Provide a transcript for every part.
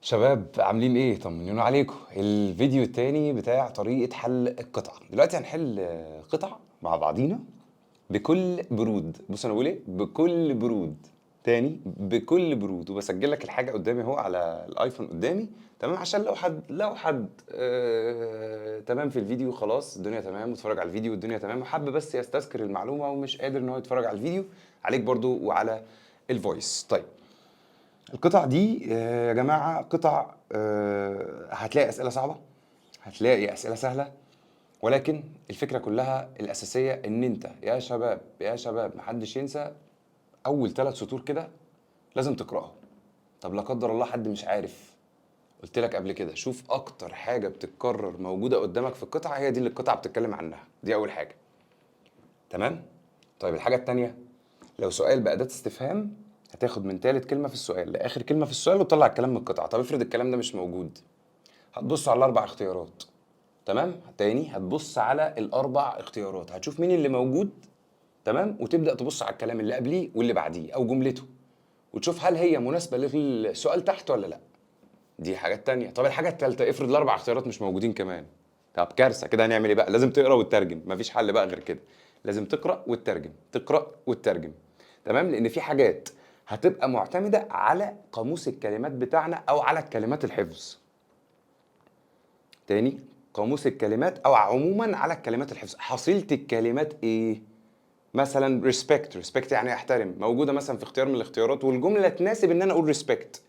شباب عاملين ايه؟ طمنوني عليكم. الفيديو التاني بتاع طريقة حل القطعة. دلوقتي هنحل قطعة مع بعضينا بكل برود. بص انا بقول ايه؟ بكل برود. تاني بكل برود، وبسجل لك الحاجة قدامي اهو على الايفون قدامي. تمام، عشان لو حد تمام في الفيديو، خلاص الدنيا تمام واتفرج على الفيديو والدنيا تمام، وحب بس يستذكر المعلومة ومش قادر ان هو يتفرج على الفيديو، عليك برضو وعلى الفويس. طيب، القطع دي يا جماعة قطع، هتلاقي أسئلة صعبة، هتلاقي أسئلة سهلة، ولكن الفكرة كلها الأساسية إن أنت يا شباب يا شباب محدش ينسى أول 3 سطور كده لازم تقرأهم. طب لا قدر الله حد مش عارف، قلت لك قبل كده شوف أكتر حاجة بتتكرر موجودة قدامك في القطعة هي دي اللي القطعة بتتكلم عنها، دي أول حاجة. تمام؟ طيب الحاجة التانية، لو سؤال بأداة استفهام هتاخد من تالت كلمة في السؤال لآخر كلمة في السؤال وتطلع الكلام من القطعة. طب افرض الكلام ده مش موجود، هتبص على الاربع اختيارات. تمام، تاني هتبص على الاربع اختيارات، هتشوف مين اللي موجود. تمام، وتبدا تبص على الكلام اللي قبليه واللي بعديه او جملته، وتشوف هل هي مناسبه للسؤال تحت ولا لا. دي حاجات تانية. طب الحاجه التالتة، افرض الاربع اختيارات مش موجودين كمان، طب كارثه كده. هنعمل ايه بقى؟ لازم تقرا وتترجم، مفيش حل بقى غير كده. لازم تقرا وتترجم، تقرا وتترجم. تمام، لان في حاجات هتبقى معتمده على قاموس الكلمات بتاعنا او على الكلمات الحفظ. تاني، قاموس الكلمات او عموما على الكلمات الحفظ. حصيلة الكلمات ايه؟ مثلا respect يعني احترم، موجودة مثلا في اختيار من الاختيارات، والجملة تناسب ان انا اقول respect،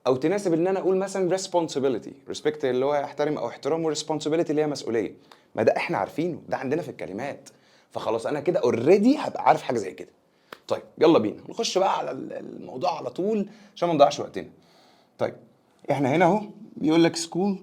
او تناسب ان انا اقول مثلا respect اللي هو يحترم او احترام، responsibility اللي هي مسؤولية. ما ده احنا عارفينه، ده عندنا في الكلمات. فخلاص انا كده اوريدي هبقى عارف حاجة زي كده. طيب يلا بينا نخش بقى على الموضوع على طول عشان ما نضيعش وقتنا. طيب، احنا هنا اهو بيقول لك school،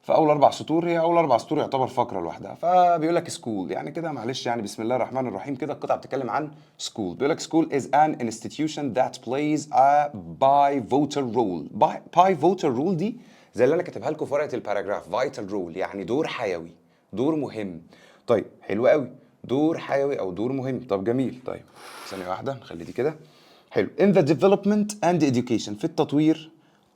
في اول 4 سطور، هي اول 4 سطور يعتبر فقره لوحدها، فبيقول لك سكول يعني كده، معلش يعني بسم الله الرحمن الرحيم كده القطعه بتتكلم عن سكول. بيقول لك سكول is an institution that plays a pivotal role. pivotal role دي زي اللي انا كاتبها لكم في ورقه الباراجراف، vital role يعني دور حيوي، دور مهم. طيب حلو قوي، دور حيوي او دور مهم. طب جميل. طيب ثانيه واحده نخلي دي كده. حلو. in the development and education، في التطوير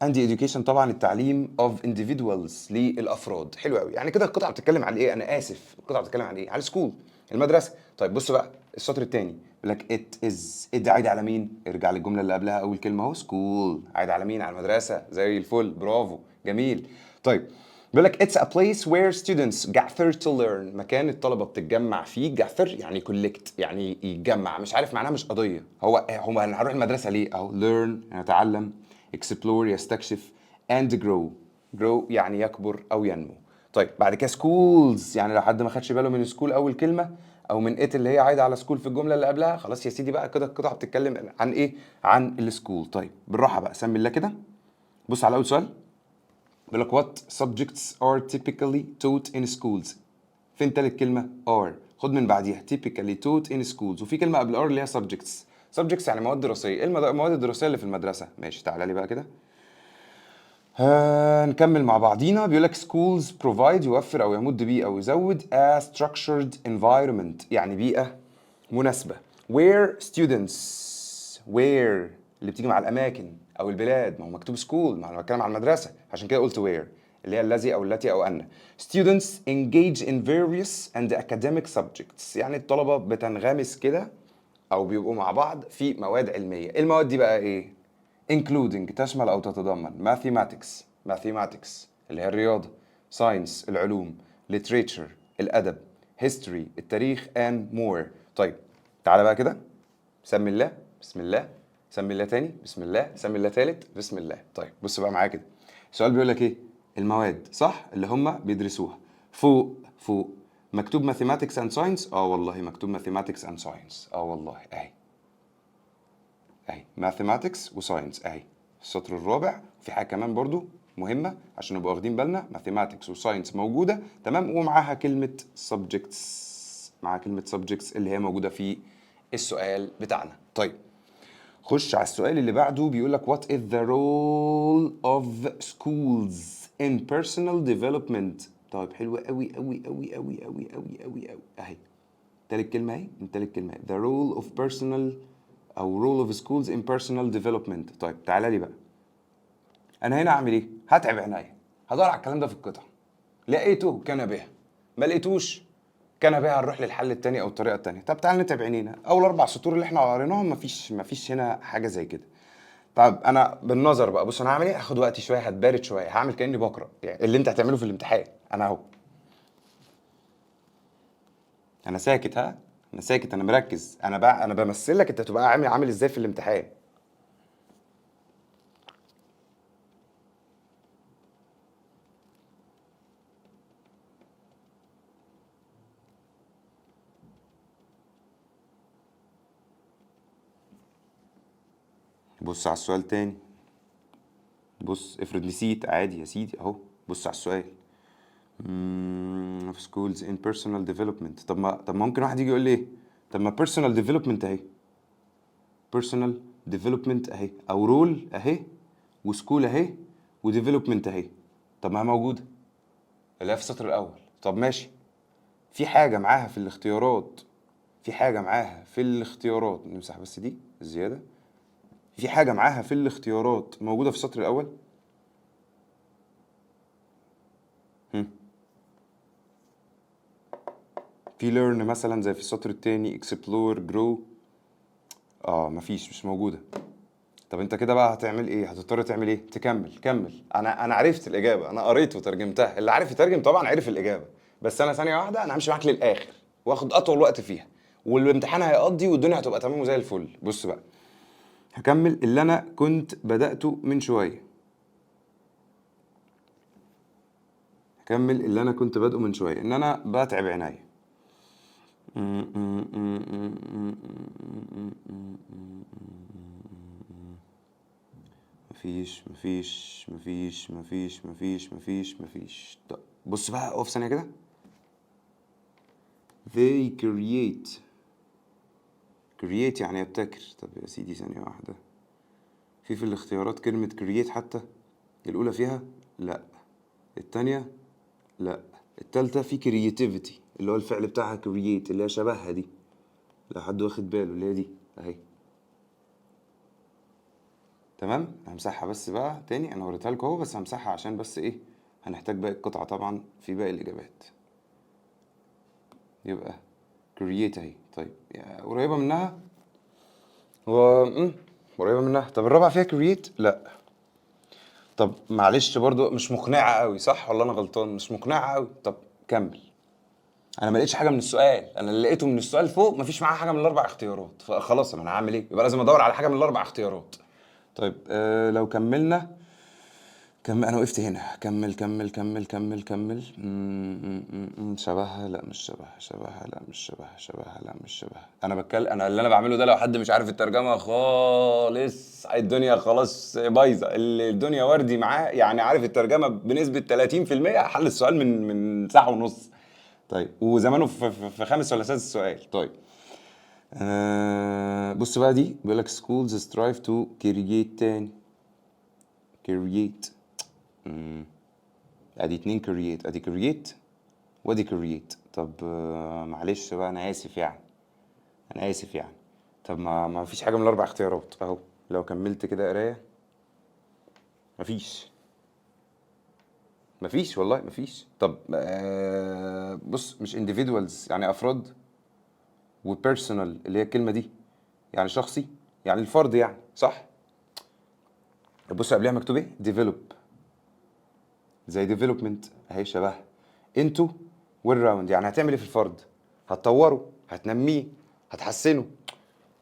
and education طبعا التعليم of individuals للافراد. حلو قوي، يعني كده القطعه بتتكلم عن ايه؟ انا اسف، القطعه بتتكلم عن ايه؟ على السكول، المدرسه. طيب بص بقى السطر الثاني بيقول لك it is، it عايد على مين؟ ارجع للجمله اللي قبلها، اول كلمه اهو سكول، عايد على مين؟ على المدرسه. زي الفل، برافو، جميل. طيب بيقول لك it's a place where students gather to learn، مكان الطلبه بتتجمع فيه. gather يعني collect يعني يتجمع، مش عارف معناها، مش قضيه. هو انا هروح المدرسه ليه؟ اهو learn يتعلم، explore يستكشف، and grow، grow يعني يكبر او ينمو. طيب بعد كده schools، يعني لو حد ما خدش باله من school اول كلمه او من it اللي هي عايده على school في الجمله اللي قبلها، خلاص يا سيدي بقى كده القطعه بتتكلم عن ايه؟ عن السكول. طيب بالراحه بقى، سمي الله كده. بص على اول سؤال، بيقول لك what subjects are typically taught in schools. فين تالت كلمة؟ are. خد من بعديها typically taught in schools، وفي كلمة قبل are اللي هي subjects. subjects يعني مواد دراسية. ايه المواد الدراسية اللي في المدرسة؟ ماشي، تعالى لي بقى كده. نكمل مع بعضينا. بيقول لك schools provide يوفر او يمد بيه او يزود a structured environment يعني بيئة مناسبة where students، where اللي بتيجي مع الأماكن أو البلاد، ما هو مكتوب school، ما أنا بتكلم عن المدرسة عشان كده قلت where اللي هي الذي أو التي أو أن. students engage in various and academic subjects يعني الطلبة بتنغمس كده أو بيبقوا مع بعض في مواد علمية. المواد دي بقى إيه؟ including تشمل أو تتضمن mathematics اللي هي الرياضة، science العلوم، literature الأدب، history التاريخ and more. طيب تعالى بقى كده، سمي الله، بسم الله، سمي الله تاني، بسم الله، سمي الله تالت، بسم الله. طيب بص بقى معايا كده، السؤال بيقول لك ايه؟ المواد صح اللي هم بيدرسوها. فوق مكتوب mathematics and science، والله مكتوب mathematics and science، والله اهي، اهي mathematics وساينس اهي السطر الرابع. في حاجه كمان برضو مهمه عشان نبقى واخدين بالنا، mathematics وساينس موجوده تمام، ومعاها كلمه subjects، معاها كلمه subjects اللي هي موجوده في السؤال بتاعنا. طيب خش على السؤال اللي بعده. بيقول لك what is the role of schools in personal development. طيب حلو قوي قوي قوي قوي قوي قوي قوي قوي اهي تالت كلمة اهي، من تالت كلمة the role of personal أو role of schools in personal development. طيب تعالى لي بقى، انا هنا اعمل ايه؟ هتعب عينيا، هدور على الكلام ده في القطعه، لقيته كان بها، ما لقيتوش كان بها، هنروح للحل التاني او الطريقه التانيه. طب تعال نتعب عينينا، اول 4 سطور اللي احنا قريناهم مفيش هنا حاجه زي كده. طب انا بالنظر بقى، بص انا هعمل ايه، هاخد وقتي شويه، هتبارد شويه، هعمل كاني بقرا يعني اللي انت هتعمله في الامتحان. انا اهو، انا ساكت، ها، انا ساكت، انا مركز، انا بقى انا بمثل لك انت تبقى عامل ازاي في الامتحان. بص على السؤال تاني، بص افرض نسيت عادي يا سيدي اهو، بص على السؤال. of schools in personal development. طب ما ممكن واحد يجي يقول لي ايه، طب ما personal development اهي، personal development اهي، او رول اهي، وسكول اهي، وديفلوبمنت اهي، طب ما هي موجوده اللي هي في السطر الاول. طب ماشي، في حاجه معاها في الاختيارات، في حاجه معاها في الاختيارات، نمسح بس دي الزياده، في حاجه معاها في الاختيارات موجوده في السطر الاول. هم. في learn مثلا زي في السطر التاني، explore grow، مفيش، مش موجودة. طب انت كده بقى هتعمل ايه؟ هتضطر تعمل ايه؟ تكمل، كمل. انا عرفت الاجابة، انا قريت وترجمتها، اللي عارف يترجم طبعا عرف الاجابة، بس انا ثانية واحدة انا همشي معاك للاخر واخد اطول وقت فيها، والامتحان هيقضي والدنيا هتبقى تمام وزي الفل. بص بقى، هكمل اللي انا كنت بدأته من شوية، هكمل اللي انا كنت بادئه من شوية، ان انا بتعب عينيا. مفيش. طب بص بقى، اقف ثانية كده. they create يعني يبتكر. طب يا سيدي ثانية واحدة، في الاختيارات كلمة create حتى؟ الأولى فيها؟ لأ. التانية؟ لأ. التالتة في creativity اللي هو الفعل بتاعها create اللي هي شبهها دي، لو حد واخد باله اللي هي دي أهي. تمام، همسحها بس بقى تاني، أنا وريتها لكم أهو، بس همسحها عشان بس إيه، هنحتاج باقي القطعة طبعا في باقي الإجابات. يبقى create اهي. طيب قريبة منها، هو قريبة منها. طب الرابعة فيها create؟ لا. طب معلش برضو مش مقنعة قوي، صح ولا انا غلطان؟ مش مقنعة قوي. طب كمل. انا ما لقيتش حاجة من السؤال، انا اللي لقيته من السؤال فوق مفيش معاه حاجة من الاربع اختيارات، فخلاص انا هعمل ايه؟ يبقى لازم ادور على حاجة من الاربع اختيارات. طيب لو كملنا، انا وقفت هنا، كمل. شبهها؟ لا مش شبهها، لا مش شبهها. انا بتكلم، انا اللي انا بعمله ده لو حد مش عارف الترجمه خالص الدنيا خلاص بايظه، الدنيا وردي معاه يعني، عارف الترجمه بنسبه 30% حل السؤال من ساعه ونص. طيب وزمانه في خامس ولا سادس السؤال. طيب بص بقى، دي بيقول لك schools strive to create تاني، create. ادي 2 كرييت، ادي كرييت وادي كرييت. طب معلش بقى، انا اسف يعني، انا اسف يعني. طب ما فيش حاجه من الاربع اختيارات اهو، لو كملت كده قرايه مفيش، مفيش والله مفيش. طب بص، مش individuals يعني افراد، وبيرسونال اللي هي الكلمه دي يعني شخصي، يعني الفرد يعني، صح؟ بص قبلها مكتوب ايه؟ develop، زي development اهي شبهها. انتو والراوند يعني هتعمل ايه في الفرد؟ هتطوره، هتنميه، هتحسنه.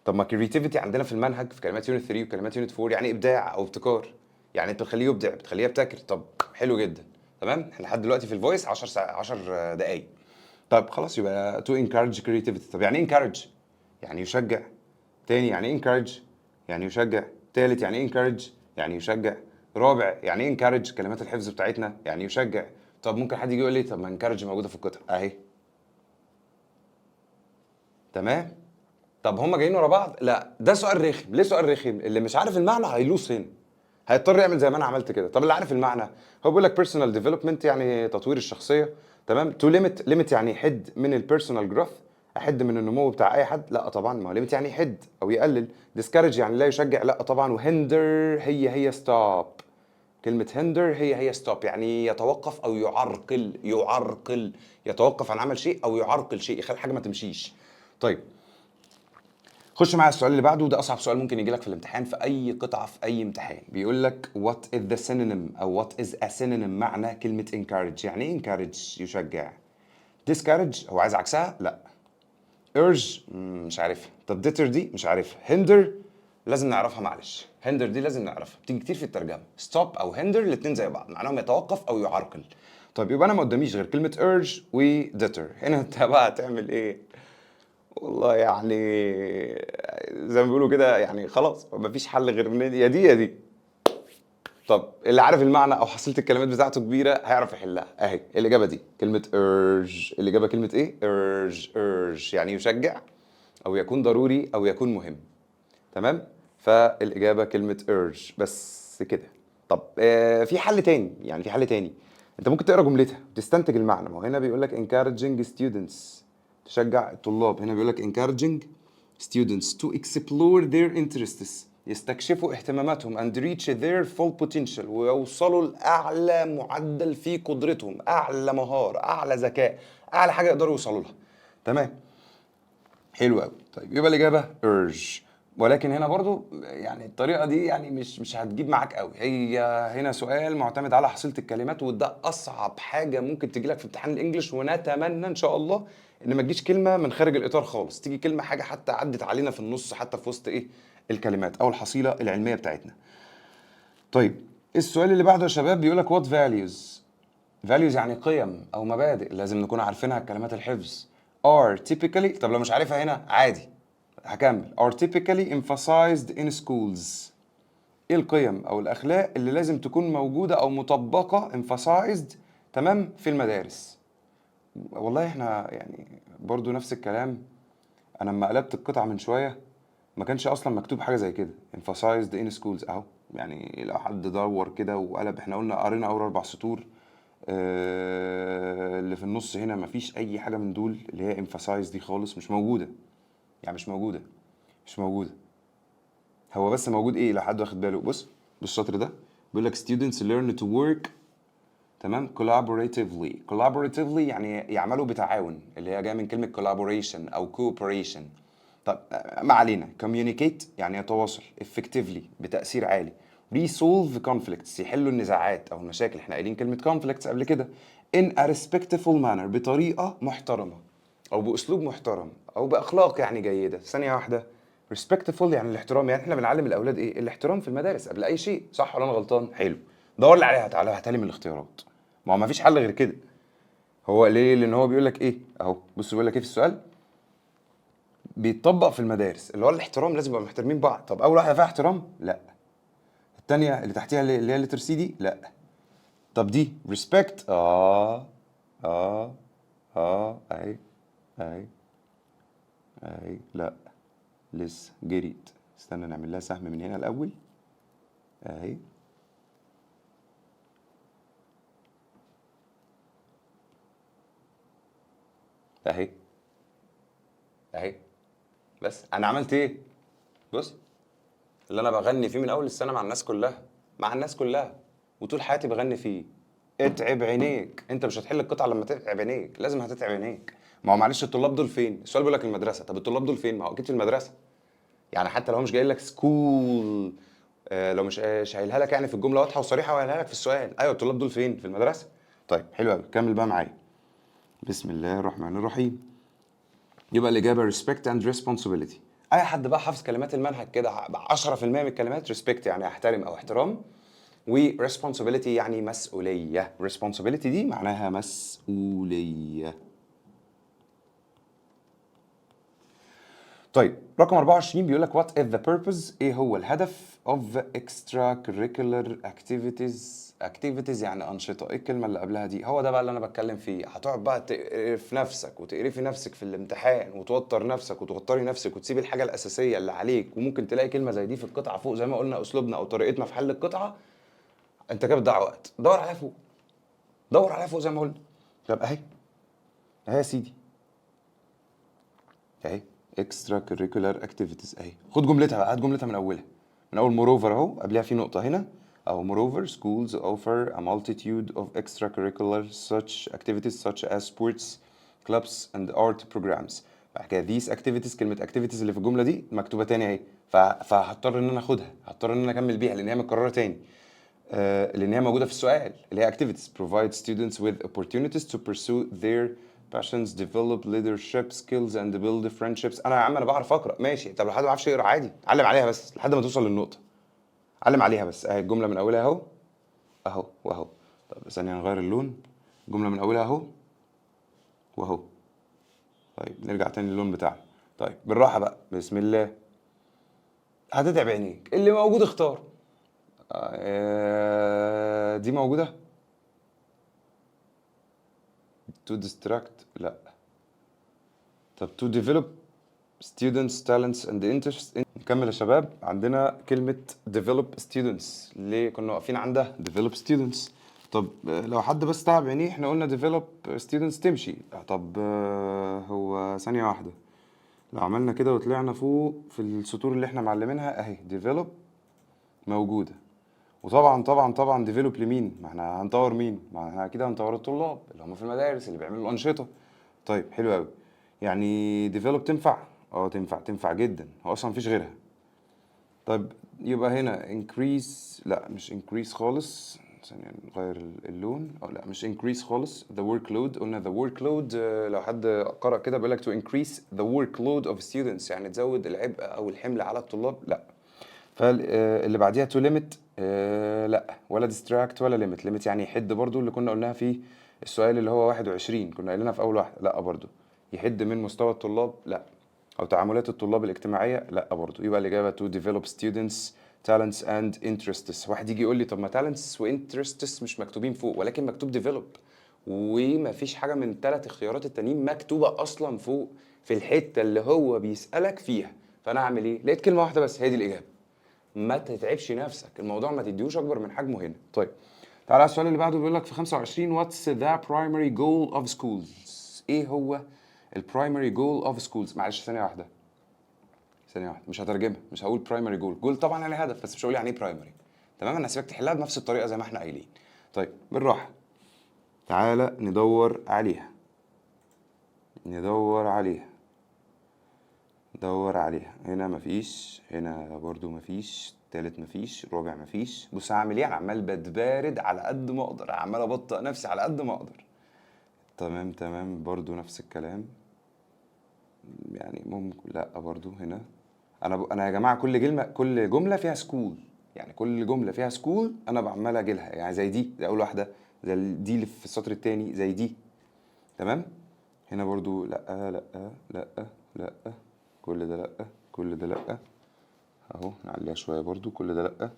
طب ما كريتيفيتي عندنا في المنهج في كلمات يونت 3 وكلمات يونت 4 يعني ابداع او ابتكار، يعني انت بتخليه يبدع، بتخليه يبتكر. طب حلو جدا، تمام. احنا لحد دلوقتي في الفويس 10 دقايق. طب خلاص، يبقى تو انكارج كريتيفيتي. طب يعني ايه انكارج؟ يعني يشجع. تاني يعني ايه انكارج؟ يعني يشجع. تالت يعني ايه انكارج؟ يعني يشجع. رابع يعني ايه انكارج؟ كلمات الحفظ بتاعتنا يعني يشجع. طب ممكن حد يجي يقول لي طب ما انكارج موجوده في القطعه اهي، تمام. طب هما جايين ورا بعض؟ لا، ده سؤال رخم. ليه سؤال رخم؟ اللي مش عارف المعنى هيلوس هنا، هيضطر يعمل زي ما انا عملت كده. طب اللي عارف المعنى، هو بيقول لك personal development يعني تطوير الشخصيه، تمام. to limit يعني يحد من البيرسونال جروث، احد من النمو بتاع اي حد، لا طبعا. ما هو limit يعني يحد او يقلل. discourage يعني لا يشجع، لا طبعا. وhinder هي stop، كلمة hinder هي stop، يعني يتوقف أو يعرقل يتوقف عن عمل شيء أو يعرقل شيء، يخلي حاجة ما تمشيش. طيب خش معايا السؤال اللي بعده، وده أصعب سؤال ممكن يجي لك في الامتحان في أي قطعة في أي امتحان. بيقول لك what is the synonym أو what is a synonym معنى كلمة encourage. يعني إيه encourage؟ يشجع. discourage هو عايز عكسها؟ لا. urge مش عارفها. طب deter دي مش عارفها. hinder لازم نعرفها، معلش. hinder دي لازم نعرفها، بتيجي كتير في الترجمة. stop أو hinder الاتنين زي بعض، معناهم يتوقف أو يعرقل. طيب يبقى أنا ما قداميش غير كلمة urge و deter. هنا أنت بقى هتعمل إيه؟ والله يعني زي ما بيقولوا كده، يعني خلاص مفيش حل غير من يا دي يا دي. طب اللي عارف المعنى او حصيله الكلمات بتاعته كبيره هيعرف يحلها. اهي الاجابه دي كلمه urge. الاجابه كلمه ايه؟ urge يعني يشجع او يكون ضروري او يكون مهم. تمام. فالاجابه كلمه urge بس كده. طب في حل تاني، يعني في حل تاني. انت ممكن تقرا جملتها وتستنتج المعنى. ما هو هنا بيقول لك encouraging students، تشجع الطلاب. هنا بيقول لك encouraging students to explore their interests، يستكشفوا اهتماماتهم and reach their full potential، ويوصلوا لأعلى معدل في قدرتهم، أعلى مهارة، أعلى ذكاء، أعلى حاجة يقدروا يوصلوا لها. تمام. حلو قوي. طيب يبقى الإجابة urge. ولكن هنا برضو يعني الطريقة دي يعني مش هتجيب معاك قوي. هي هنا سؤال معتمد على حصيلة الكلمات، وده أصعب حاجة ممكن تجي لك في امتحان الإنجليش. ونتمنى إن شاء الله إن ما تجيش كلمة من خارج الإطار خالص، تيجي كلمة حاجة حتى عدت علينا في النص، حتى في وسط إيه الكلمات أو الحصيلة العلمية بتاعتنا. طيب السؤال اللي بعده يا شباب بيقول لك what values. values يعني قيم أو مبادئ لازم نكون عارفينها كلمات الحفظ. are typically، طب لو مش عارفها هنا عادي هكمل. are typically emphasized in schools. ايه القيم او الاخلاق اللي لازم تكون موجوده او مطبقه emphasized تمام في المدارس؟ والله احنا يعني برضو نفس الكلام. انا لما قلبت القطعه من شويه ما كانش اصلا مكتوب حاجه زي كده emphasized in schools اهو. يعني لو حد دور كده وقلب، احنا قرينا اول 4 سطور. اللي في النص هنا مفيش اي حاجه من دول اللي هي emphasized دي خالص، مش موجوده. يعني مش موجوده. هو بس موجود ايه لو حد واخد باله؟ بص بالشطر ده بيقول لك students learn to work تمام collaboratively يعني يعملوا بتعاون، اللي هي جايه من كلمه collaboration او cooperation. طب ما علينا. communicate يعني يتواصل effectively بتأثير عالي. resolve conflicts يحلوا النزاعات او المشاكل، احنا قايلين كلمه conflicts قبل كده. in a respectful manner بطريقه محترمه او باسلوب محترم او باخلاق يعني جيده. ثانيه واحده. respectful يعني الاحترام. يعني احنا بنعلم الاولاد ايه؟ الاحترام في المدارس قبل اي شيء، صح ولا انا غلطان؟ حلو. دور لي عليها تعالى هاتها لي من الاختيارات. ما هو مفيش حل غير كده. هو ليه؟ لان هو بيقول لك ايه اهو. بص بيقول لك ايه في السؤال؟ بيتطبق في المدارس اللي هو الاحترام، لازم يبقى محترمين بعض. طب اول واحده فيها احترام؟ لا. الثانيه اللي تحتيها اللي هي لتر سي دي؟ لا. طب دي respect؟ اه اهي اهي اهي لا لسه جريت. استنى نعمل لها سهم من هنا الاول. اهي اهي اهي. بس انا عملت ايه؟ بص اللي انا بغني فيه من اول السنه مع الناس كلها، مع الناس كلها، وطول حياتي بغني فيه. اتعب عينيك. انت مش هتحل القطعه لما تتعب عينيك، لازم هتتعب عينيك. ما هو معلش الطلاب دول فين؟ السؤال بيقول لك المدرسه. طب الطلاب دول فين؟ ما هو اكيد في المدرسه. يعني حتى لو هو مش جاي لك سكول، لو مش قايلها لك يعني في الجمله واضحه وصريحه وقايلها لك في السؤال، ايوه الطلاب دول فين؟ في المدرسه. طيب حلو قوي. كمل بقى معايا. بسم الله الرحمن الرحيم. يبقى الإجابة respect and responsibility. أي حد بقى حافظ كلمات المنهج كده 10% من الكلمات respect يعني احترم أو احترام، و responsibility يعني مسؤولية. responsibility دي معناها مسؤولية. طيب رقم 24 بيقول لك what is the purpose، ايه هو الهدف of extracurricular activities. activities يعني أنشطة. ايه الكلمة اللي قبلها دي؟ هو ده بقى اللي أنا بتكلم فيه. هتقعد بقى تقرف نفسك وتقرفي نفسك في الامتحان وتوتر نفسك وتوتري نفسك وتسيب الحاجة الأساسية اللي عليك، وممكن تلاقي كلمة زي دي في القطعة فوق زي ما قلنا أسلوبنا أو طريقتنا في حل القطعة. أنت كده بتضيع وقت. دور عليها فوق. دور عليها فوق زي ما قلنا. طب أهي أهي يا سيدي اهي اكسترا كurricular اكتيفيتيز اهي. خد جملتها بقى، هات جملتها من اولها. من اول موروفر اهو قبلها في نقطه هنا. أو moreover schools offer a multitude of extracurricular such activities such as sports clubs and art programs. بعد كده these activities، كلمة activities اللي في الجملة دي مكتوبة تاني اهي، فهضطر ان انا اخدها، هضطر ان انا اكمل بيها لان هي متكررة تاني. لان هي موجودة في السؤال اللي هي activities provide students with opportunities to pursue their passions develop leadership skills and build friendships. انا يا عم انا بعرف اقرا ماشي، طب لو حد ما بيعرفش يقرا عادي علم عليها بس لحد ما توصل للنقطة، علم عليها بس اهي الجملة من اولها اهو اهو واهو. طب ثانية نغير اللون، الجملة من اولها اهو واهو. طيب نرجع تاني للون بتاعنا. طيب بالراحة بقى بسم الله، هتتعب عينيك اللي موجود اختار. دي موجودة to distract لا. طب to develop students talents and interests. نكمل يا شباب، عندنا كلمة develop students ليه كنا واقفين عندها develop students. طب لو حد بس تعب عينيه احنا قلنا develop students تمشي. طب هو ثانية واحدة، لو عملنا كده وطلعنا فوق في السطور اللي احنا معلمينها اهي develop موجودة، وطبعا طبعا طبعا ديفلوب لمين؟ ما احنا هنطور مين؟ ما احنا كده هنطور الطلاب اللي هم في المدارس اللي بيعملوا الأنشطة. طيب حلو قوي، يعني ديفلوب تنفع؟ اه تنفع جدا، هو اصلا مفيش غيرها. طيب يبقى هنا increase، لا مش increase خالص، ثانية نغير اللون، او لا مش increase خالص. the workload، قلنا the workload لو حد قرأ كده بيقول لك to increase the workload of students يعني تزود العبء او الحمل على الطلاب، لا. فاللي بعديها to limit لا، ولا distract ولا limit يعني يحد برضو اللي كنا قلناها في السؤال اللي هو 21 كنا قايلينها في اول واحدة، لا برضو. يحد من مستوى الطلاب لا، او تعاملات الطلاب الاجتماعية لا برضو. يبقى الإجابة to develop students talents and interests. واحد يجي يقول لي طب ما talents و interests مش مكتوبين فوق ولكن مكتوب develop، ومفيش حاجة من الثلاث اختيارات التانيين مكتوبة اصلا فوق في الحتة اللي هو بيسألك فيها. فانا اعمل ايه؟ لقيت كلمة واحدة بس هي دي الإجابة. ما تتعبش نفسك، الموضوع ما تديهوش اكبر من حجمه هنا. طيب تعالى على السؤال اللي بعده، بيقول لك في 25 what's the primary goal of schools؟ ايه هو البرايمري جول اوف سكولز؟ معلش ثانيه واحده، ثانيه واحده مش هترجمها، مش هقول برايمري جول طبعا يعني هدف، بس مش هقول يعني ايه برايمري. تمام انا هسيبك تحلها بنفس الطريقه زي ما احنا قايلين. طيب بالراحه، تعالى ندور عليها، ندور عليها، دور عليها. هنا مفيش، هنا برضو مفيش، تالت مفيش، رابع مفيش. بص هعمل ايه، انا عمال بتبارد على قد ما اقدر، عمال ابطئ نفسي على قد ما اقدر. تمام برضو نفس الكلام، يعني ممكن لا برضو هنا. انا يا جماعه كل جمله فيها سكول، يعني كل جمله فيها سكول انا بعمل اجي لها، يعني زي دي زي اول واحده، زي دي اللي في السطر التاني زي دي. تمام. هنا برضو لا لا لا لا، كل ده لا، كل ده لا. اهو نعليها شويه برضو، كل ده لا.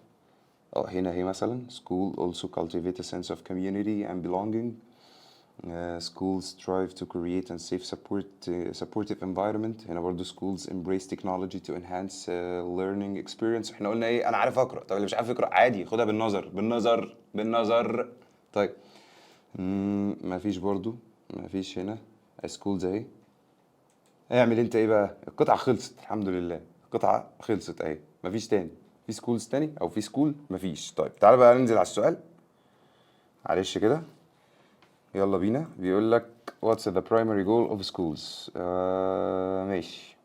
هنا هي مثلا school also cultivate a sense of community and belonging. Schools strive to create and safe supportive environment. هنا برضو schools embrace technology to enhance learning experience. احنا قلنا ايه، انا عارف اقرا. طب اللي مش عارف يقرا عادي خدها بالنظر. طيب مفيش برضو، مفيش هنا schools اهي. اعمل انت ايه بقى، القطعه خلصت الحمد لله، القطعه خلصت اهي، مفيش تاني في سكولز تاني او في سكول مفيش. طيب تعالى بقى ننزل على السؤال، معلش كده يلا بينا. بيقول لك what's the primary goal of schools؟ ماشي.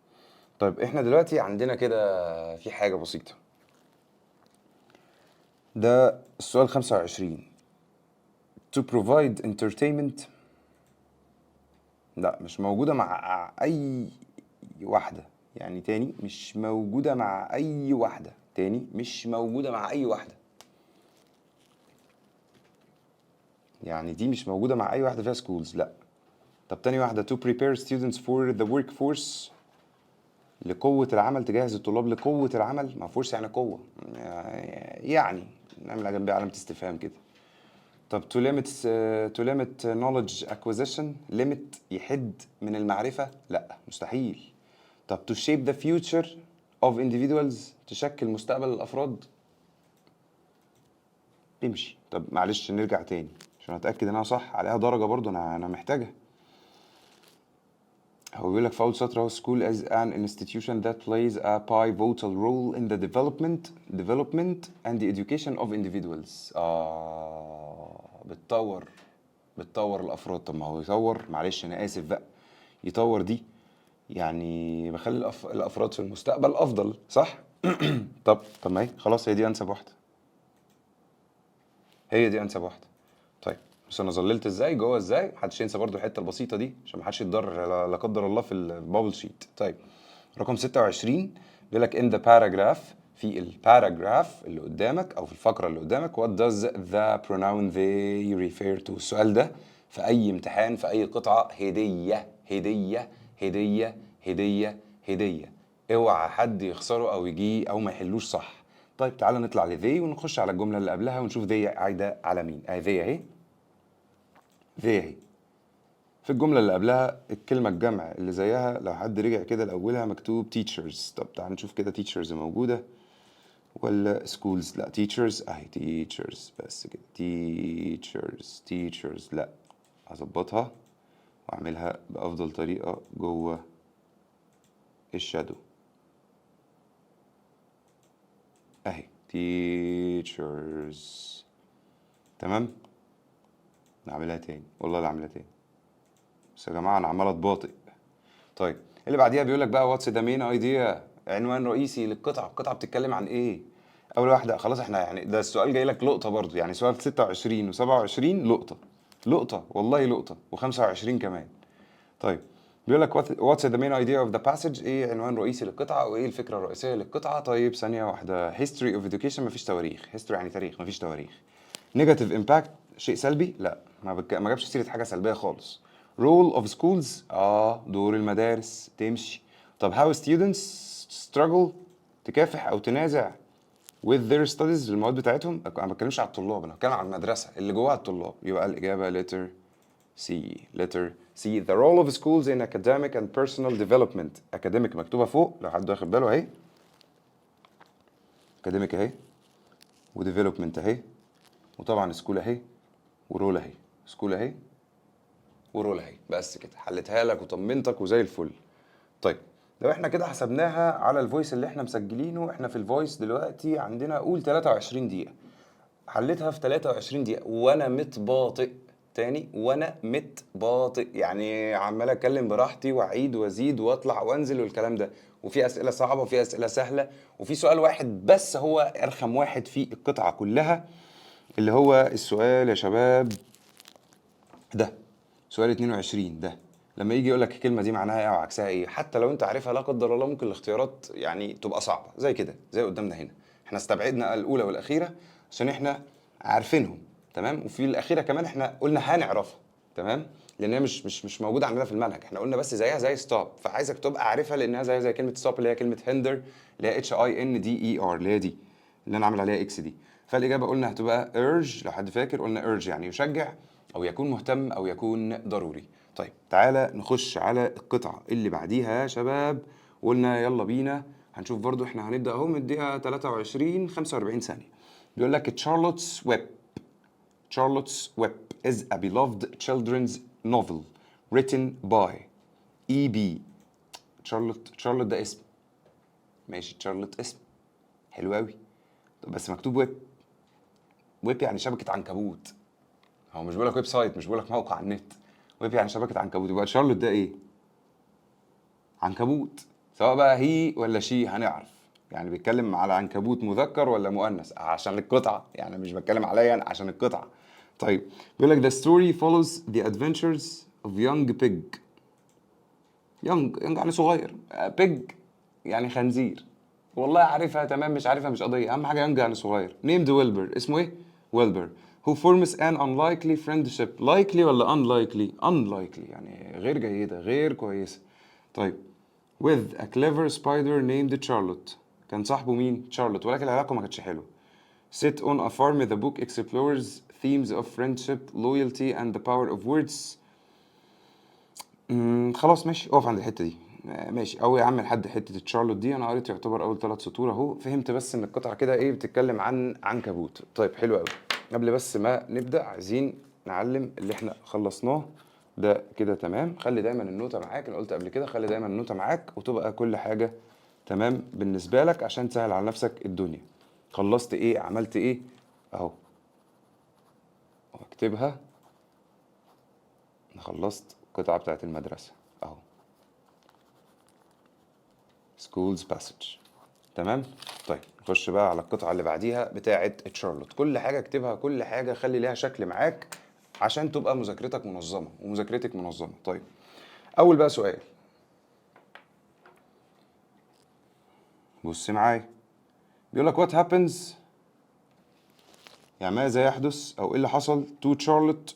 طيب احنا دلوقتي عندنا كده في حاجة بسيطة، ده السؤال 25 to provide entertainment لا مش موجودة مع أي واحدة، يعني تاني مش موجودة مع أي واحدة، تاني مش موجودة مع أي واحدة، يعني دي مش موجودة مع أي واحدة فيها schools لا. طب تاني واحدة to prepare students for the workforce لقوة العمل، تجهز الطلاب لقوة العمل، ما فورس يعني قوة، يعني نعمل جنبها علامة استفهام كده. طب to limit knowledge acquisition، limit يحد من المعرفة لا مستحيل. طب to shape the future of individuals، تشكل مستقبل الأفراد، تمشي. طب معلش نرجع تاني عشان أتأكد إنها صح، عليها درجة برضو، أنا محتاجها. هو بيقول لك في أول سطر اهو school is an institution that plays a pivotal role in the development and the education of individuals. بتطور الأفراد. طب ما هو يطور، معلش أنا آسف بقى، يطور دي يعني بخلي الأفراد في المستقبل أفضل، صح؟ طب ما هي خلاص، هي دي أنسب واحدة، هي دي أنسب واحدة. طيب بس انا ظللت ازاي جوه ازاي، محدش ينسى برضو الحته البسيطه دي عشان محدش يتضرر لا قدر الله في البابل شيت. طيب رقم 26 بيقول لك in the paragraph، في الباراجراف اللي قدامك او في الفقره اللي قدامك what does the pronoun they refer to. السؤال ده في اي امتحان في اي قطعه هديه هديه هديه هديه هديه، اوعى حد يخسره او يجي او ما يحلوش صح. طيب تعالى نطلع لذي ونخش على الجمله اللي قبلها ونشوف ذي عايده على مين. ذي اهي، ذي اهي. في الجملة اللي قبلها الكلمة الجمع اللي زيها لو حد رجع كده لأولها مكتوب teachers. طب تعال نشوف كده teachers موجودة ولا schools. لا teachers اهي، teachers بس كده، teachers لا، هظبطها واعملها بأفضل طريقة جوه الشادو اهي teachers. تمام، نعملها تاني، والله لا اعملها تاني، بس يا جماعة أنا عمال أتباطئ. طيب اللي بعديها بيقول لك بقى واتس ذا مين ايديا، عنوان رئيسي للقطعة. القطعة بتتكلم عن إيه؟ أول واحدة خلاص إحنا يعني ده السؤال جاي لك لقطة برضو، يعني سؤال 26 و27 لقطة، لقطة والله لقطة، و25 كمان. طيب بيقول لك واتس ذا مين ايديا اوف ذا باسج، إيه عنوان رئيسي للقطعة أو إيه الفكرة الرئيسية للقطعة. طيب ثانية واحدة، history of education مفيش تواريخ، history يعني تاريخ مفيش تواريخ. negative impact شيء سلبي، لا ما جابش سيرة حاجة سلبية خالص. role of schools دور المدارس تمشي. طب how students struggle تكافح او تنازع with their studies المواد بتاعتهم. انا ما بتكلمش على الطلاب، انا بتكلم على المدرسة اللي جواها الطلاب. يبقى الإجابة letter C. The role of schools in academic and personal development. academic مكتوبة فوق لو حد واخد باله اهي، academic اهي، وديفلوبمنت اهي، وطبعا سكول اهي، ورول اهي، سكول اهي ورول اهي. بس كده حلتها لك وطمنتك وزي الفل. طيب لو احنا كده حسبناها على الفويس اللي احنا مسجلينه، احنا في الفويس دلوقتي عندنا قول 23 دقيقة، حلتها في 23 دقيقة وانا متباطئ. تاني وانا متباطئ، يعني عمال اتكلم براحتي واعيد وازيد واطلع وانزل والكلام ده، وفي اسئلة صعبة وفي اسئلة سهلة، وفي سؤال واحد بس هو ارخم واحد في القطعة كلها، اللي هو السؤال يا شباب ده، سؤال 22 ده. لما يجي يقول لك الكلمه دي معناها ايه او عكسها ايه، حتى لو انت عارفها لا قدر الله ممكن الاختيارات يعني تبقى صعبه زي كده زي قدامنا هنا. احنا استبعدنا الاولى والاخيره عشان احنا عارفينهم، تمام، وفي الاخيره كمان احنا قلنا هنعرفها، تمام، لان هي مش موجوده عندنا في المنهج. احنا قلنا بس زيها زي ستوب، فعايزك تبقى عارفها لانها زيها زي كلمه ستوب اللي هي كلمه هندر اللي هي HINDER اللي هي دي اللي انا عامل عليها اكس دي. فالاجابه قلنا هتبقى urge، لو حد فاكر قلنا urge يعني يشجع او يكون مهتم او يكون ضروري. طيب تعالى نخش على القطعه اللي بعديها يا شباب، قلنا يلا بينا هنشوف برضو. احنا هنبدا اهو من الدقيقه 23 45 ثانيه. بيقول لك Charlotte's Web is a beloved children's novel written by E.B. شارلوت ده اسم، ماشي، شارلوت اسم حلو قوي. طب بس مكتوب ويب يعني شبكة عنكبوت. هو مش بيقول لك ويب سايت، مش بيقول لك موقع على النت، ويب يعني شبكة عنكبوت. يبقى شارلوت ده ايه؟ عنكبوت، سواء بقى هي ولا شي هنعرف. يعني بيتكلم على عنكبوت مذكر ولا مؤنث عشان القطعة، يعني مش بتكلم عليا أنا عشان القطعة. طيب بيقول لك the story follows the adventures of young pig. young يعني صغير، pig يعني خنزير. والله عارفها تمام، مش عارفها مش قضية، أهم حاجة young يعني صغير. named Wilbur، اسمه إيه؟ Wilbur who forms an unlikely friendship. likely ولا unlikely؟ unlikely يعني غير جيدة غير كويسة. طيب with a clever spider named Charlotte. كان صاحبه مين؟ Charlotte، ولكن العلاقة ما كانتش حلوة. sit on a farm. the book explores themes of friendship, loyalty and the power of words. خلاص ماشي، اقف عند الحته دي. ماشي او يا عم لحد حته تشارلوت دي انا قريت يعتبر اول 3 سطور اهو، فهمت بس ان القطعه كده ايه بتتكلم عن عنكبوت. طيب حلو قوي. قبل بس ما نبدا عايزين نعلم اللي احنا خلصناه ده كده تمام. خلي دايما النوتة معاك، انا قلت قبل كده خلي دايما النوتة معاك وتبقى كل حاجة تمام بالنسبة لك عشان تسهل على نفسك الدنيا. خلصت ايه، عملت ايه، اهو واكتبها. انا خلصت القطعة بتاعت المدرسة اهو، schools passage. تمام. طيب نخش بقى على القطعة اللي بعديها بتاعة تشارلوت. كل حاجة اكتبها، كل حاجة خلي ليها شكل معاك عشان تبقى مذاكرتك منظمة ومذاكرتك منظمة. طيب أول بقى سؤال، بص معايا، بيقول لك what happens، يعني ماذا يحدث أو إيه اللي حصل to Charlotte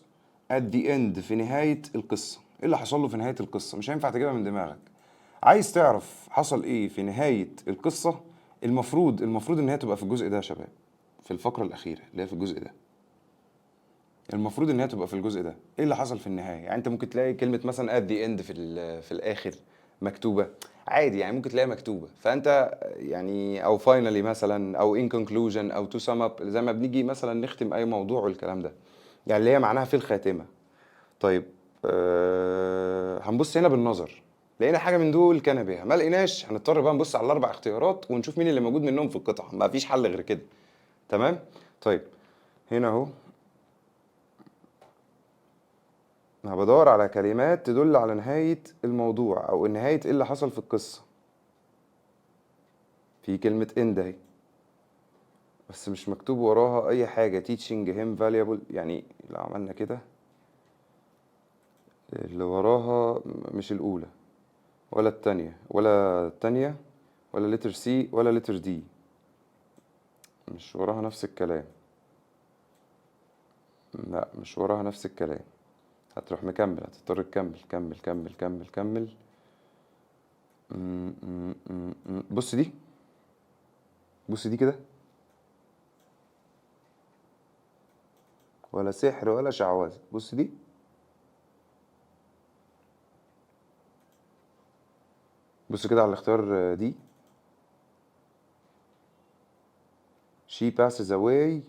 at the end، في نهاية القصة. إيه اللي حصل له في نهاية القصة؟ مش هينفع تجيبها من دماغك. عايز تعرف حصل إيه في نهاية القصة، المفروض إن هي تبقى في الجزء ده يا شباب، في الفقرة الأخيرة اللي هي في الجزء ده. المفروض ان هي تبقى في الجزء ده. ايه اللي حصل في النهايه؟ يعني انت ممكن تلاقي كلمه مثلا at the end في الاخر مكتوبه عادي، يعني ممكن تلاقيها مكتوبه، فانت يعني او finally مثلا او in conclusion او to sum up زي ما بنيجي مثلا نختم اي موضوع والكلام ده، يعني اللي هي معناها في الخاتمه. طيب هنبص هنا بالنظر، لقينا حاجه من دول كان بها، ما لقيناش هنضطر بقى نبص على الاربع اختيارات ونشوف مين اللي موجود منهم في القطعه، ما فيش حل غير كده. تمام. طيب هنا اهو انا بدور على كلمات تدل على نهاية الموضوع او نهاية ايه اللي حصل في القصة. في كلمة end اهي بس مش مكتوب وراها اي حاجة. teaching him valuable، يعني لو عملنا كده اللي وراها مش الاولى ولا التانية ولا التانية ولا letter C ولا letter D، مش وراها نفس الكلام. لا مش وراها نفس الكلام. هتروح مكمل، هتضطر تكمل كمل كمل كمل كمل. بص دي، بص دي كده، ولا سحر ولا شعوذة. بص دي، بص كده على الاختيار دي، she passes away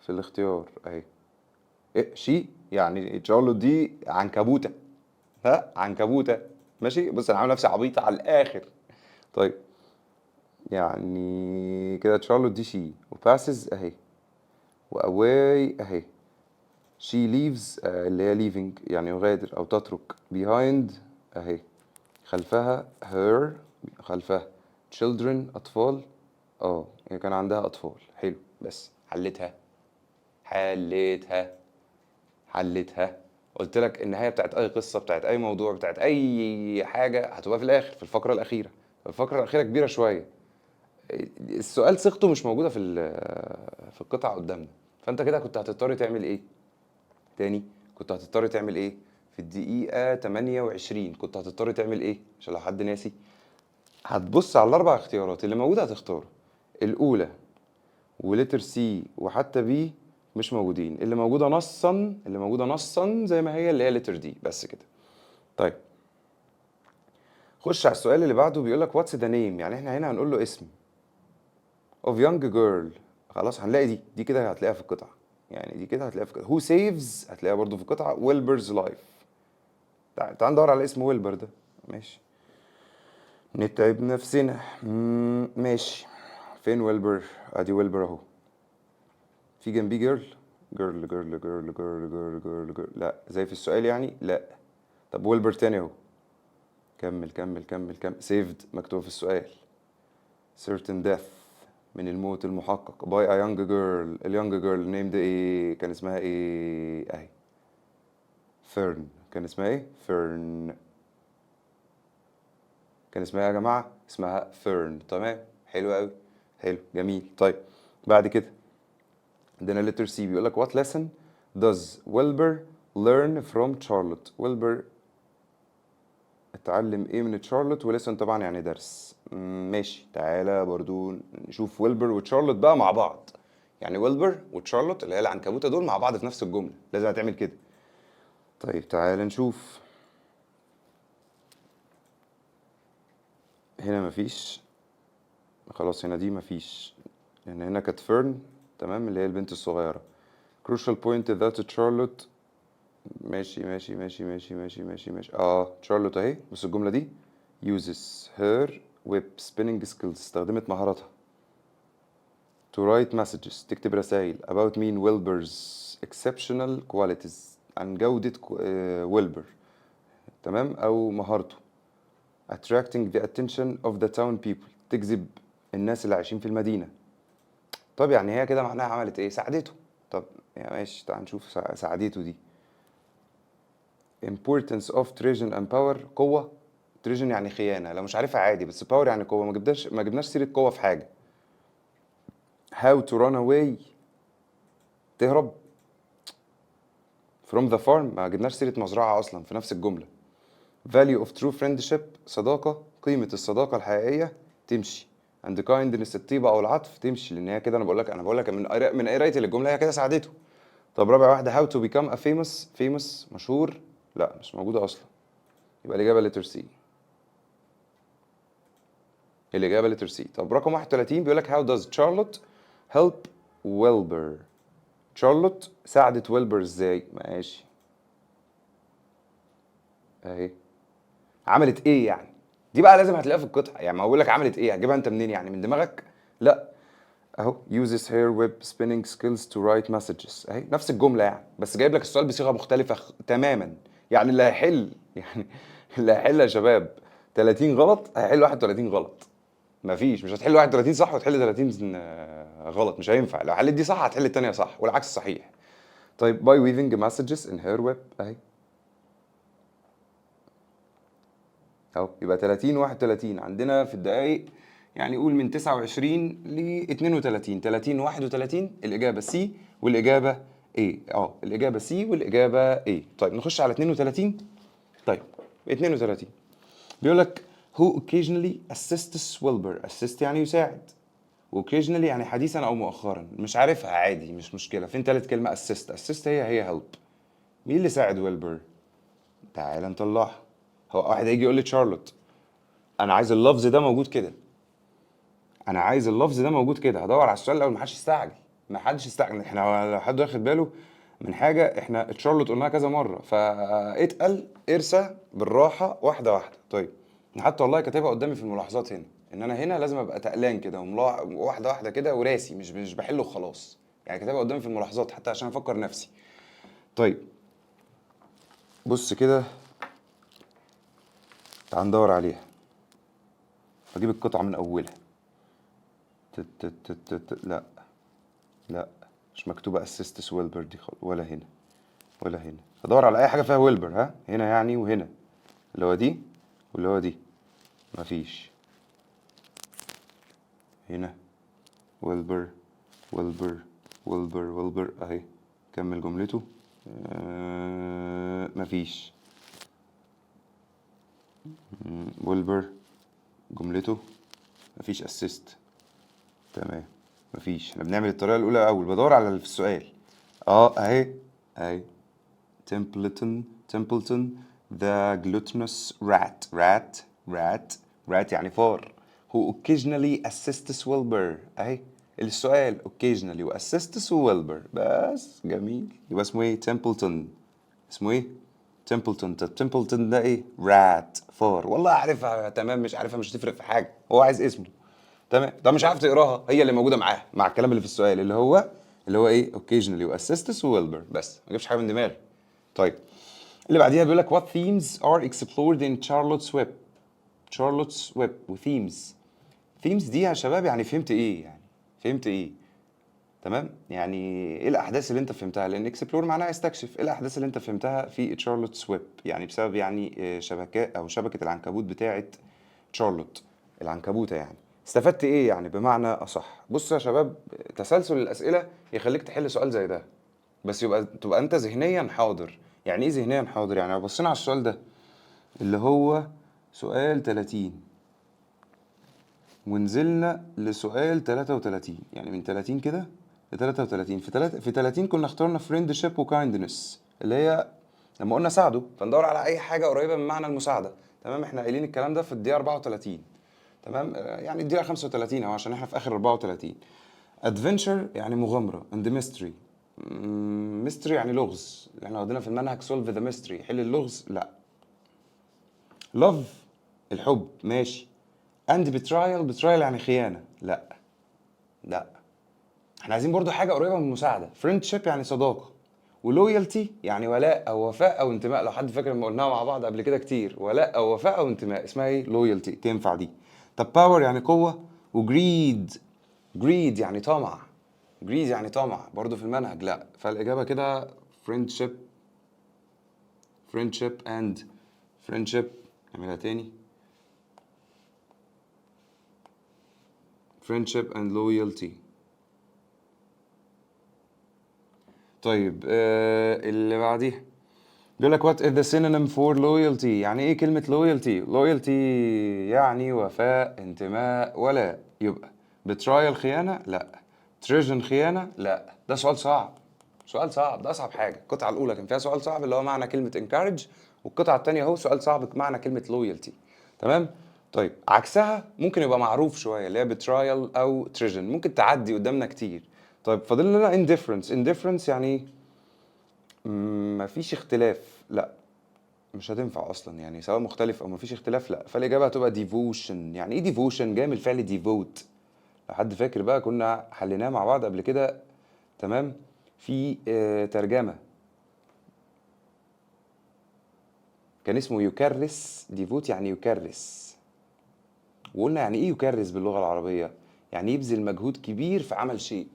في الاختيار اهي. ايه she؟ يعني تشارلوت دي عنكبوتة، ها عنكبوتة. ماشي، بص انا عامل نفسي عبيطة على الاخر. طيب يعني كده تشارلوت دي she وباسز اهي واواي اهي. she leaves اللي هي leaving يعني يغادر او تترك. behind اهي، خلفها her، خلفها children اطفال. اه هي كان عندها اطفال. حلو، بس حلتها حلتها حلتها. قلت لك النهايه بتاعت اي قصه، بتاعت اي موضوع، بتاعت اي حاجه هتبقى في الاخر في الفقره الاخيره. الفقره الاخيره كبيره شويه، السؤال صيغته مش موجوده في القطعه قدامنا. فانت كده كنت هتضطر تعمل ايه تاني؟ كنت هتضطر تعمل ايه في الدقيقه 28؟ كنت هتضطر تعمل ايه عشان لو حد ناسي؟ هتبص على الاربع اختيارات اللي موجوده، هتختار الاولى ولتر سي وحتى بي مش موجودين. اللي موجوده نصا، اللي موجوده نصا زي ما هي اللي هي لتر دي بس كده. طيب خش على السؤال اللي بعده، بيقول لك واتس ذا نيم، يعني احنا هنا هنقول له اسم of young girl. خلاص هنلاقي دي كده هتلاقيها في القطعه، يعني دي كده هتلاقيها في القطعه. who saves هتلاقيها برضو في القطعه. ويلبرز لايف، تعال ندور على اسم ويلبر ده. ماشي نتعب نفسنا. ماشي، فين ويلبر؟ ادي ويلبر اهو، في جنبيه جيرل. جيرل جيرل جيرل جيرل جيرل جيرل جيرل، لا زي في السؤال يعني لا. طب ويلبر تاني اهو، كمل كمل كمل كمل. سيفد مكتوب في السؤال. certain death، من الموت المحقق. by a young girl، اليونج جيرل named ايه؟ كان اسمها ايه اهي؟ فيرن. كان اسمها ايه؟ فيرن. كان اسمها ايه يا جماعة؟ اسمها فيرن. تمام، حلو قوي، حلو جميل. طيب بعد كده عندنا letter C، بيقول لك what lesson does Wilbur learn from Charlotte. ويلبر اتعلم ايه من تشارلوت؟ ولسن طبعا يعني درس. ماشي، تعالى برضو نشوف ويلبر وتشارلوت بقى مع بعض. يعني ويلبر وتشارلوت اللي هي العنكبوتة دول مع بعض في نفس الجملة، لازم هتعمل كده. طيب تعالى نشوف. هنا مفيش، خلاص هنا دي مفيش، لان هنا كانت فيرن تمام اللي هي البنت الصغيرة. crucial point that Charlotte ماشي. تشارلوت اهي، بص الجملة دي uses her web spinning skills، استخدمت مهاراتها to write messages، تكتب رسائل about مين ويلبر's exceptional qualities، عن جودة ويلبر، تمام، أو مهارته attracting the attention of the town people، تجذب الناس اللي عايشين في المدينة. طب يعني هي كده معناها عملت ايه؟ ساعدته. طب يعني ماشي، تعال نشوف ساعدته دي. importance of treason and power، قوة. treason يعني خيانة، لو مش عارفها عادي، بس power يعني قوة. ما جبناش سيرة قوة في حاجة. how to run away، تهرب. from the farm، ما جبناش سيرة مزرعة أصلا في نفس الجملة. value of true friendship، صداقة، قيمة الصداقة الحقيقية، تمشي. and kindness، الطيبة أو العطف، تمشي، لأن هي كده أنا بقول لك من قراية الجملة هي كده ساعدته. طب رابع واحدة how to become a famous مشهور، لا مش موجودة أصلا، يبقى الإجابة letter C. الإجابة letter C. طب رقم 31 بيقول لك how does Charlotte help Wilbur، شارلوت ساعدت ويلبر ازاي؟ ماشي اهي، عملت ايه يعني؟ دي بقى لازم هتلاقيها في القطعه، يعني ما اقول لك عملت ايه هتجيبها انت منين يعني؟ من دماغك؟ لا، اهو uses her web spinning skills to write messages، اهي نفس الجمله يعني، بس جايب لك السؤال بصيغه مختلفه تماما. يعني اللي هيحل يعني اللي هيحل يا شباب 30 غلط هيحل 31 غلط. مش هتحل 31 صح وتحل 30 غلط، مش هينفع. لو حليت دي صح هتحل التانية صح والعكس صحيح. طيب by weaving messages in her web اهي، اهو يبقى 30 31 عندنا في الدقايق، يعني قول من 29 ل 32. 30 31 الاجابه سي والاجابه ايه. الاجابه سي والاجابه ايه. طيب نخش على 32. طيب 32 بيقول لك who occasionally assists Wilbur، assist يعني يساعد، و occasionally يعني حديثا او مؤخرا. مش عارفها عادي مش مشكله. فين تالت كلمه assist هي help. مين اللي ساعد ويلبر؟ تعال نطلعها. هو واحد هيجي يقول لي تشارلوت، انا عايز اللفظ ده موجود كده، هدور على السؤال الاول. ما حدش يستعجل. احنا لو حد واخد باله من حاجه، احنا تشارلوت قلناها كذا مره، فاتقل ارسى بالراحه واحده واحده. طيب انا حتى والله كاتبها قدامي في الملاحظات هنا، ان انا هنا لازم ابقى تقلان كده واحده واحده كده وراسي، مش بحله خلاص يعني. كاتبها قدامي في الملاحظات حتى عشان افكر نفسي. طيب بص كده، تعال ندور عليها. اجيب القطعه من اولها. لا لا، مش مكتوبة اسيستس ويلبر دي ولا هنا ولا هنا. هدور على اي حاجة فيها ويلبر. ها هنا يعني وهنا، اللي هو دي واللي هو دي، مفيش. هنا ويلبر ويلبر ويلبر اهي، كمل جملته. مفيش. ويلبر جملته مفيش اسيست. تمام مفيش. احنا بنعمل الطريقة الأولى أول، بدور على اللي في السؤال. اهي Templeton the gluttonous rat يعني فار who occasionally assists Wilbur. اهي السؤال occasionally و assists و Wilbur، بس جميل. يبقى اسمه ايه؟ اسمه ايه؟ تمبلتون ده ايه؟ رات، فار. والله عارفها تمام، مش عارفها مش هتفرق في حاجة، هو عايز اسمه. تمام. ده مش عارف تقراها، هي اللي موجودة معاها مع الكلام اللي في السؤال، اللي هو ايه؟ occasionally و assists و Wilbur، بس ما جبش حاجة من دماغي. طيب اللي بعديها بيقول لك what themes are explored in Charlotte's Web و themes دي يا شباب يعني فهمت ايه؟ تمام، يعني ايه الاحداث اللي انت فهمتها؟ لان explore معناها استكشف. ايه الاحداث اللي انت فهمتها في Charlotte's Web؟ يعني بسبب يعني شبكات او شبكة العنكبوت بتاعة شارلوت، العنكبوتة يعني. استفدت ايه يعني بمعنى اصح؟ بص يا شباب، تسلسل الاسئلة يخليك تحل سؤال زي ده، بس تبقى انت ذهنيا حاضر. يعني ايه ذهنيا حاضر؟ يعني لو بصينا على السؤال ده اللي هو سؤال 30 ونزلنا لسؤال 33، يعني من 30 كده ل 33. في 30 كنا اخترنا friendship وكايندنس، اللي هي لما قلنا ساعده، فندور على اي حاجه قريبه من معنى المساعده. تمام، احنا قايلين الكلام ده في الدقيقه 34. تمام، يعني الدقيقه 35 اهو عشان احنا في اخر 34. adventure يعني مغامره and mystery ميستري يعني لغز، اللي احنا واخدينها في المنهج سولف ذا ميستري، حل اللغز، لا. لاف الحب، ماشي. اند بترايل، بترايل يعني خيانة، لا. لا، احنا عايزين برضو حاجة قريبة من المساعدة. فريندشيب يعني صداقة، ولويالتي يعني ولاء او وفاء او انتماء. لو حد فاكر لما قلناها مع بعض قبل كده كتير، ولاء او وفاء او انتماء، اسمها ايه؟ لويالتي، تنفع دي. طب باور يعني قوة، وجريد، جريد يعني طمع، جريد يعني طمع برضو في المنهج، لا. فالإجابة كده friendship، friendship and friendship. نعملها تاني، friendship and loyalty. طيب اللي بعديها بيقول لك what is the synonym for loyalty؟ يعني ايه كلمة loyalty؟ loyalty يعني وفاء، انتماء، ولاء. يبقى betrayal خيانة، لا. treason خيانة، لا. ده سؤال صعب، سؤال صعب، ده أصعب حاجة. القطعة الأولى كان فيها سؤال صعب اللي هو معنى كلمة encourage، والقطعة التانية هو سؤال صعب معنى كلمة loyalty. تمام؟ طيب عكسها ممكن يبقى معروف شوية، اللي هي betrayal أو treason، ممكن تعدي قدامنا كتير. طيب فاضل لنا indifference. indifference يعني ايه؟ مفيش اختلاف، لا. مش هتنفع اصلا، يعني سواء مختلف او مفيش اختلاف، لا. فالاجابه هتبقى ديفوشن. يعني ايه ديفوشن؟ جاي من الفعل ديفوت. لو حد فاكر بقى كنا حليناه مع بعض قبل كده، تمام، في ترجمه كان اسمه يكرس. ديفوت يعني يكرس، وقلنا يعني ايه يكرس باللغه العربيه؟ يعني يبذل مجهود كبير في عمل شيء.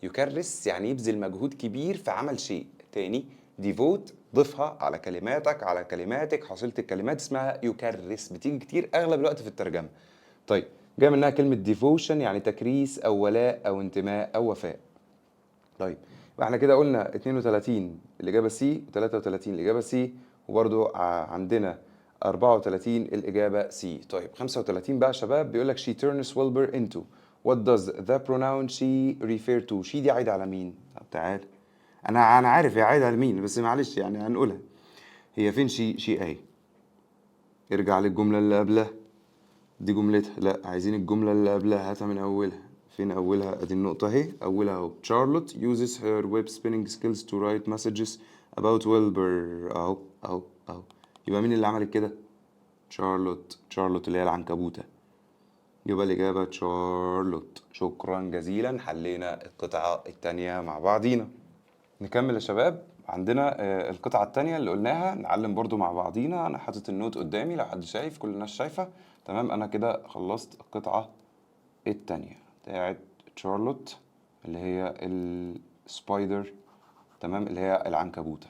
يكرس يعني يبذل مجهود كبير في عمل شيء. تاني، ديفوت ضيفها على كلماتك، على كلماتك، حصيلة الكلمات اسمها يكرس، بتيجي كتير اغلب الوقت في الترجمة. طيب جاي منها كلمة ديفوشن يعني تكريس او ولاء او انتماء او وفاء. طيب يبقى احنا كده قلنا 32 الإجابة سي، و33 الإجابة سي، وبرضو عندنا 34 الإجابة سي. طيب 35 بقى يا شباب بيقول لك she turns Wilbur into what does the pronoun she refer to؟ she دي عايدة على مين؟ طب تعال، أنا عارف هي عايدة على مين، بس معلش يعني هنقولها. هي فين she أهي. ارجع للجملة اللي قبلها، دي جملتها. لا، عايزين الجملة اللي قبلها، هاتها من أولها. فين أولها؟ أدي النقطة أهي، أولها أهو. Charlotte uses her web spinning skills to write messages about Wilbur. أهو أهو أهو. يبقى مين اللي عملت كده؟ شارلوت. شارلوت اللي هي العنكبوتة. يبقى الإجابة شارلوت. شكرا جزيلا، حلينا القطعة التانية مع بعضينا. نكمل يا شباب. عندنا القطعة التانية اللي قلناها، نعلم برضو مع بعضينا. أنا حاطط النوت قدامي لو حد شايف، كل الناس شايفة. تمام، أنا كده خلصت القطعة التانية بتاعت شارلوت اللي هي السبايدر، تمام، اللي هي العنكبوتة.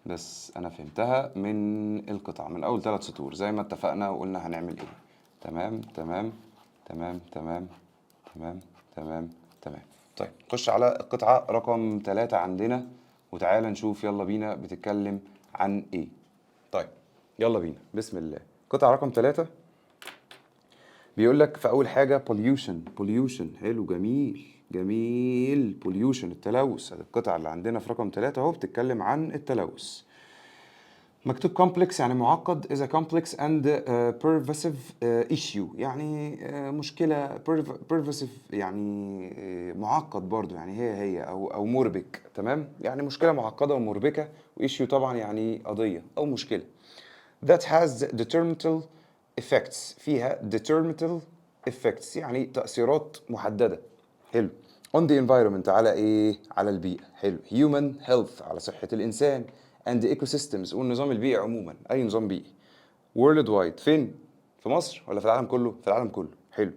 بس أنا فهمتها من القطعة من أول 3 سطور زي ما اتفقنا وقلنا هنعمل إيه. تمام تمام تمام تمام تمام تمام تمام. طيب نخش على القطعة رقم 3 عندنا، وتعالى نشوف، يلا بينا، بتتكلم عن ايه. طيب يلا بينا، بسم الله. قطعة رقم 3 بيقول لك في أول حاجة pollution. pollution حلو، جميل جميل. pollution التلوث. القطعة اللي عندنا في رقم 3 اهو بتتكلم عن التلوث. مكتوب complex يعني معقد، is a complex and pervasive issue يعني مشكلة. pervasive يعني معقد برضو، يعني هي أو مربك. تمام، يعني مشكلة معقدة ومربكة. وissue طبعا يعني قضية أو مشكلة. that has detrimental effects، فيها detrimental effects يعني تأثيرات محددة. حلو. on the environment على ايه؟ على البيئة. حلو. human health على صحة الإنسان. and ecosystems والنظام البيئي عموما، أي نظام بيئي. worldwide فين؟ في مصر ولا في العالم كله؟ في العالم كله. حلو.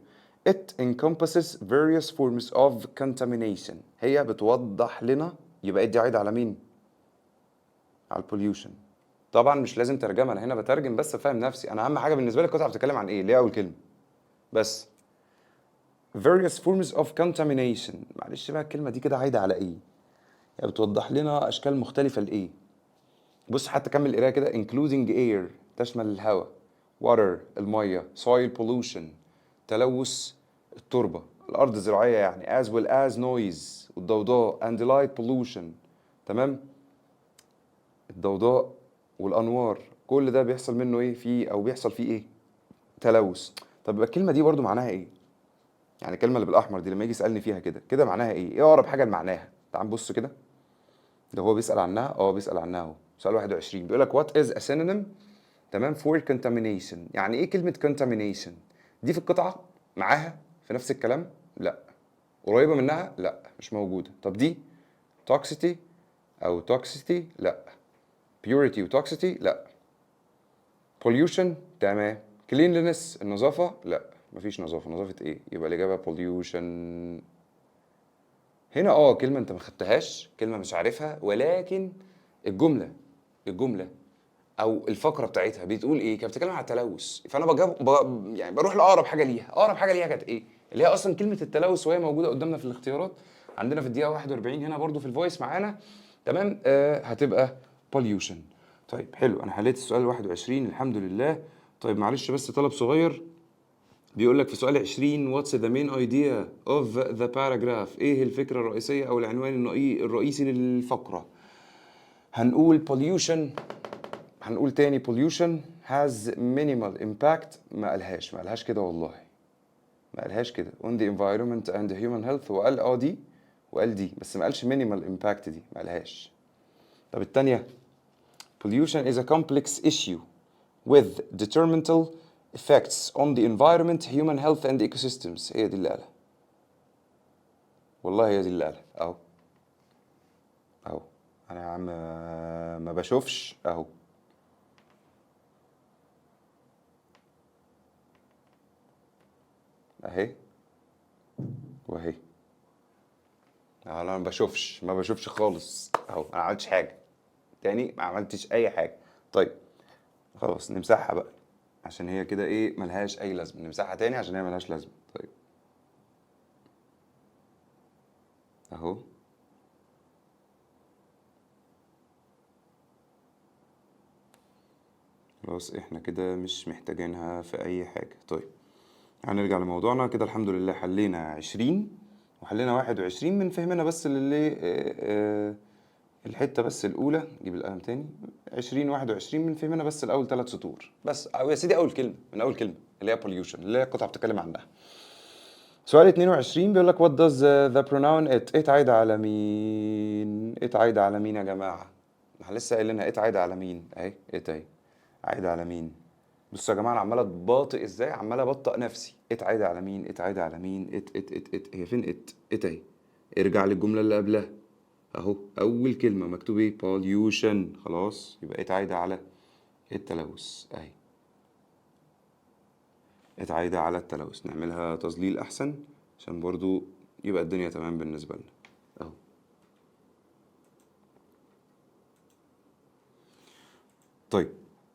it encompasses various forms of contamination، هي بتوضح لنا. يبقى دي عايدة على مين؟ على البوليوشن. طبعا مش لازم ترجمه، انا هنا بترجم بس افهم نفسي. انا اهم حاجه بالنسبه لي القطعه بتتكلم عن ايه، اللي هي اول كلمه بس. various forms of contamination، معلش بقى الكلمه دي كده عايده على ايه؟ يعني بتوضح لنا اشكال مختلفه لايه. بص حتى كمل القرايه كده. including air تشمل الهواء، water الميه، soil pollution تلوث التربه، الارض الزراعيه يعني، as well as noise والضوضاء، and light pollution. تمام، الضوضاء والانوار، كل ده بيحصل منه ايه فيه، او بيحصل فيه ايه؟ تلوث. طب يبقى الكلمه دي برضو معناها ايه؟ يعني الكلمه اللي بالاحمر دي لما يجي يسالني فيها كده كده معناها ايه؟ ايه اقرب حاجه لمعناها؟ تعال نبص كده. ده هو بيسال عنها، بيسال عنها اهو. سؤال 21 بيقول لك what is a synonym، تمام، for contamination. يعني ايه كلمه contamination؟ دي في القطعه معاها في نفس الكلام؟ لا. قريبه منها؟ لا مش موجوده. طب دي toxicity او toxicity؟ لا. purity و toxicity؟ لا. pollution؟ تمام. cleanliness؟ النظافه؟ لا مفيش نظافه. نظافه ايه؟ يبقى الاجابه pollution. هنا كلمه انت ما خدتهاش، كلمه مش عارفها، ولكن الجمله او الفقره بتاعتها بتقول ايه؟ كانت بتتكلم على التلوث. فانا يعني بروح لاقرب حاجه ليها. اقرب حاجه ليها كانت ايه؟ اللي هي اصلا كلمه التلوث، وهي موجوده قدامنا في الاختيارات عندنا في الدقيقه 41 هنا برضو في الفويس معانا. تمام. هتبقى pollution. طيب حلو، انا حليت السؤال 21 الحمد لله. طيب معلش بس طلب صغير. بيقول لك في سؤال 20 what's the main idea of the paragraph؟ ايه الفكره الرئيسيه او العنوان الرئيسي للفقره؟ هنقول pollution. هنقول تاني pollution has minimal impact. ما قالهاش كده والله. ما قالهاش كده on the environment and human health. وقال دي وقال دي، بس ما قالش minimal impact دي، ما قالهاش. طب التانية pollution is a complex issue with detrimental effects on the environment, human health and ecosystems. هي دي اللي قالها والله، هي دي اللي قالها اهو. انا يا عم ما بشوفش اهو. اهي واهي. انا ما بشوفش خالص اهو. انا ما عملتش حاجه تاني، ما عملتش اي حاجه. طيب خلاص نمسحها بقى عشان هي كده ايه ملهاش اي لازمه. نمسحها تاني عشان هي ملهاش لازمه. طيب اهو. خلاص احنا كده مش محتاجينها في اي حاجه. طيب هنرجع لموضوعنا كده. الحمد لله حلينا 20 وحلينا 21 من فهمنا بس اللي الحته بس الاولى. جيب القلم تاني. 20 21 من فهمنا بس الاول 3 سطور بس، او يا سيدي اول كلمه من اول كلمه اللي هي pollution اللي هي القطعه بتتكلم عنها. سؤال 22 بيقول لك what does the pronoun it عايدة على مين؟ it عايدة على مين يا جماعة؟ احنا لسه قايلينها it عايدة على مين؟ اهي it اهي عايدة على مين؟ بصوا يا جماعة انا عمال اباطئ ازاي، عمال ابطئ نفسي. it عايدة على مين؟ it عايدة على مين؟ it هي فين it اهي. ارجع للجملة اللي قبلها اهو. اول كلمة مكتوب ايه؟ pollution. خلاص يبقى it عايدة على التلوث اهي. it عايدة على التلوث. نعملها تظليل احسن عشان برضو يبقى الدنيا تمام بالنسبة لنا اهو. طيب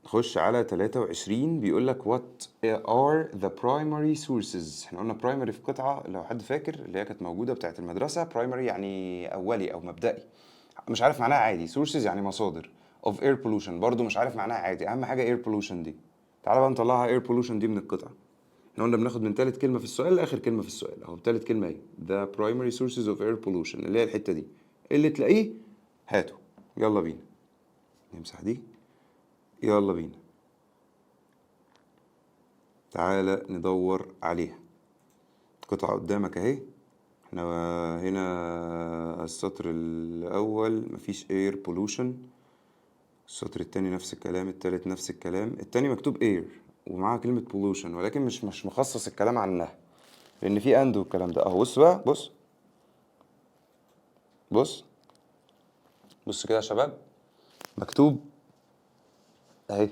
نخش على 23 بيقول لك what are the primary sources. احنا قلنا primary في قطعة لو حد فاكر اللي هي كانت موجودة بتاعت المدرسة. primary يعني أولي أو مبدئي، مش عارف معناها عادي. sources يعني مصادر. of air pollution برضو مش عارف معناها عادي. أهم حاجة air pollution دي. تعالى بقى نطلعها air pollution دي من القطعة. احنا قلنا بناخد من تالت كلمة في السؤال لآخر كلمة في السؤال أهو. تالت كلمة ايه؟ the primary sources of air pollution اللي هي الحتة دي. اللي تلاقيه هاته. يلا بينا نمسح دي. يلا بينا تعالى ندور عليها. قطعة قدامك اهي. احنا هنا السطر الأول مفيش air pollution. السطر التاني نفس الكلام. التالت نفس الكلام. التاني مكتوب air ومعاها كلمة pollution، ولكن مش مخصص الكلام عنها لأن في and والكلام ده اهو. بص بقى بص بص كده يا شباب. مكتوب اهي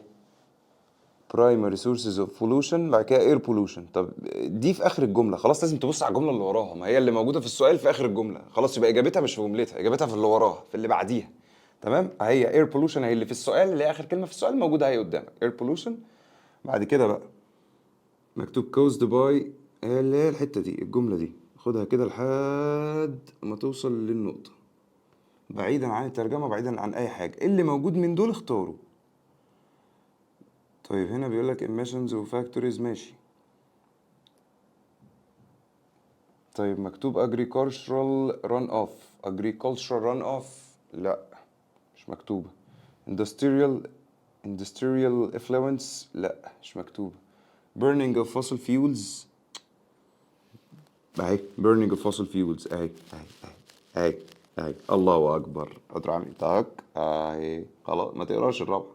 primary sources of pollution بعد كده air pollution. طب دي في اخر الجمله. خلاص لازم تبص على الجمله اللي وراها، ما هي اللي موجوده في السؤال في اخر الجمله. خلاص يبقى اجابتها مش في جملتها، اجابتها في اللي وراها في اللي بعديها. تمام. هي air pollution هي اللي في السؤال، اللي هي اخر كلمه في السؤال موجوده اهي قدامك air pollution. بعد كده بقى مكتوب caused by اللي هي الحته دي. الجمله دي خدها كده لحد ما توصل للنقطه، بعيدا عن الترجمه بعيدا عن اي حاجه. اللي موجود من دول اختاره. طيب هنا بيقول لك emissions و factories ماشي. طيب مكتوب agricultural run off لا مش مكتوبة. industrial effluents لا مش مكتوبة. burning of fossil fuels اهي burning of fossil fuels اهي اهي اهي الله اكبر. قدر عامل تاك اهي. خلاص ما تقراش الرابعه.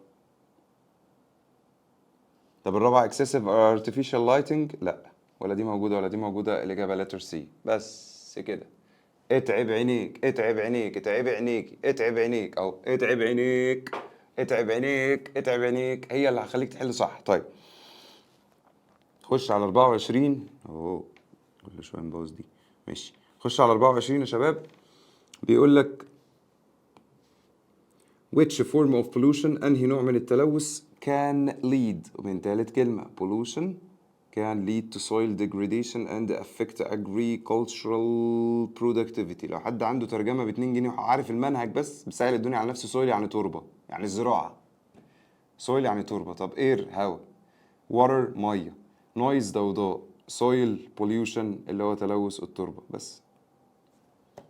طب الرابعه excessive artificial lighting، لا ولا دي موجوده ولا دي موجوده. الاجابه letter C. بس كده. اتعب عينيك اتعب عينيك اتعب عينيك اتعب عينيك اهو. اتعب عينيك اتعب عينيك اتعب عينيك، هي اللي هتخليك تحل صح. طيب خش على 24 اهو. كل شويه نبوظ دي. ماشي خش على 24 يا شباب. بيقول لك which form of pollution، انهي نوع من التلوث can lead، ومن تالت كلمة pollution can lead to soil degradation and affect agricultural productivity. لو حد عنده ترجمة ب2 جنيه وعارف المنهج بس بيسهل الدنيا على نفسه. soil يعني تربة يعني الزراعة. soil يعني تربة. طب air هوا، water مية، noise ضوضاء، soil pollution اللي هو تلوث التربة.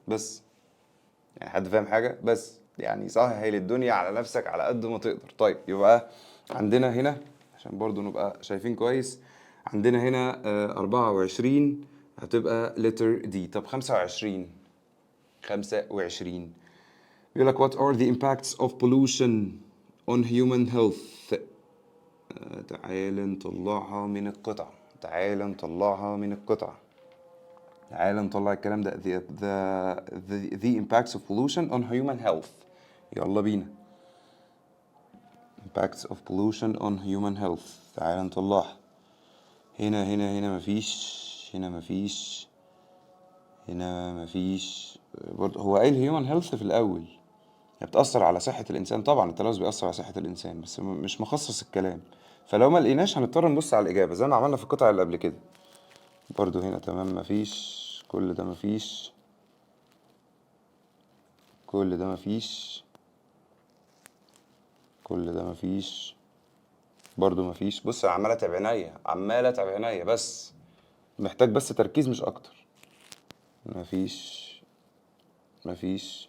بس يعني حد فاهم حاجة؟ بس يعني سهل الدنيا على نفسك على قد ما تقدر. طيب يبقى عندنا هنا عشان برضو نبقى شايفين كويس، عندنا هنا 24 هتبقى letter D. طب 25 بيقول لك what are the impacts of pollution on human health. تعال نطلعها من القطعة. تعال نطلع الكلام ده. the impacts of pollution on human health. يلا بينا. impacts of pollution on human health. تعال نطلعها. هنا مفيش. برضه هو قايل human health في الأول. هي بتأثر على صحة الإنسان طبعا. التلوث بيأثر على صحة الإنسان بس مش مخصص الكلام. فلو ما لقيناش هنضطر نبص على الإجابة زي ما عملنا في القطعة اللي قبل كده. برضو هنا تمام مفيش. كل ده مفيش. برضو مفيش. بص انا عمال اتعب عينيا بس محتاج بس تركيز مش اكتر. مفيش. مش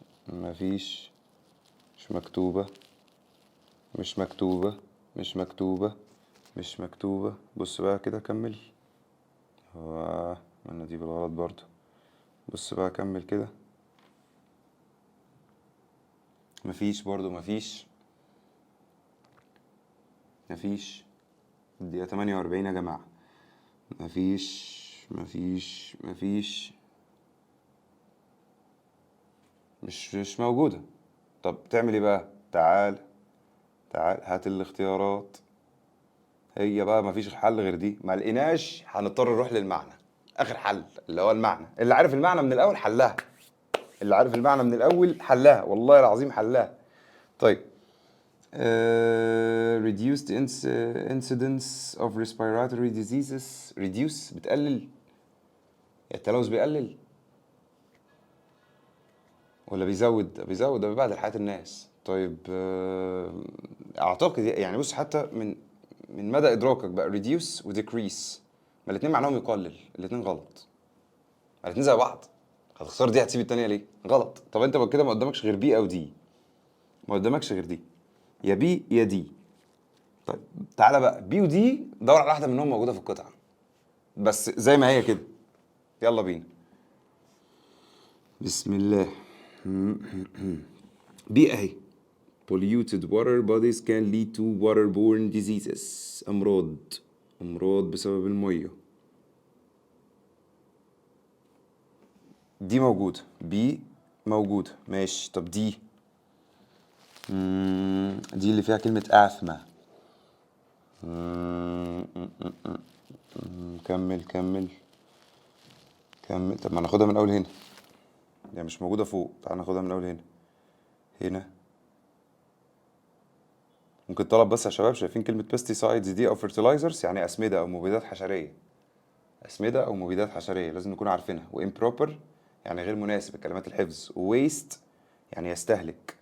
مكتوبة. بص بقى كده كمل. هو انا دي بالغلط برضو. بص بقى كمل كده. برضو مفيش. الدقيقة 48 يا جماعة. مفيش. مش موجودة. طب تعمل ايه بقى؟ تعال هات الاختيارات. هي بقى مفيش حل غير دي. ما لقيناش هنضطر نروح للمعنى. اخر حل اللي هو المعنى. اللي عارف المعنى من الاول حلها. والله العظيم حلها. طيب reduced incidence of respiratory diseases. reduce بتقلل. التلوث بيقلل ولا بيزود؟ ده بيبعد حياة الناس. طيب اعتقد يعني بص حتى من مدى ادراكك بقى reduce و decrease ما الاتنين معناهم يقلل. الاتنين غلط. الاتنين زي بعض. هتختار دي هتسيب التانية ليه؟ غلط. طب انت كده ما قدامكش غير بي او دي. ما قدامكش غير دي. يا بي يا دي. طيب تعالى بقى بي ودي دور على واحدة منهم موجودة في القطعة بس زي ما هي كده. يلا بينا. بسم الله. بي اهي. polluted water bodies can lead to waterborne diseases. أمراض بسبب المية. دي موجودة. بي موجودة ماشي. طب دي دي اللي فيها كلمة آثمة. كمل. طب ما ناخدها من أول هنا. يعني مش موجودة فوق. تعال ناخدها من أول هنا. ممكن طلب بس يا شباب. شايفين كلمة pesticides دي أو fertilizers يعني أسمدة أو مبيدات حشرية. لازم نكون عارفينها. و improper يعني غير مناسب. كلمات الحفظ. و waste يعني يستهلك.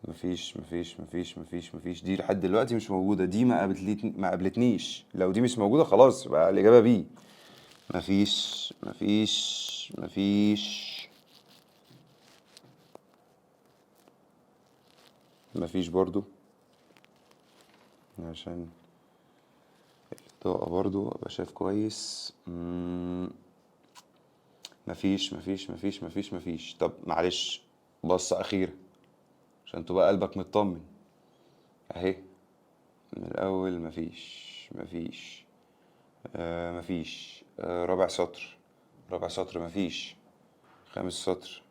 مفيش. دي لحد دلوقتي مش موجودة. دي ما قابلتنيش. لو دي مش موجودة خلاص يبقى الإجابة بي. مفيش. برضو. عشان الإضاءة برضو أبقى شايف كويس. مفيش. طب معلش، بصة أخيرة عشان تبقى قلبك مطمن أهي. من الأول مفيش. رابع سطر مفيش. خامس سطر،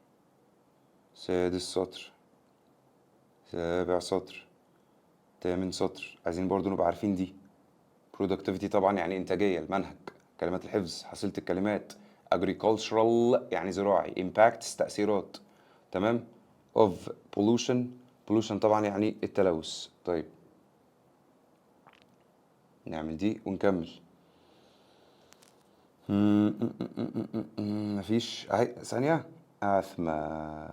سادس سطر، سابع سطر، تامن سطر. عايزين برضو نبقى عارفين دي. productivity طبعا يعني إنتاجية، المنهج، كلمات الحفظ، حصيلة الكلمات. agricultural يعني زراعي. impacts تأثيرات، تمام. of pollution طبعا يعني التلوث. طيب نعمل دي ونكمل. مفيش اهي. ثانية. آثمة.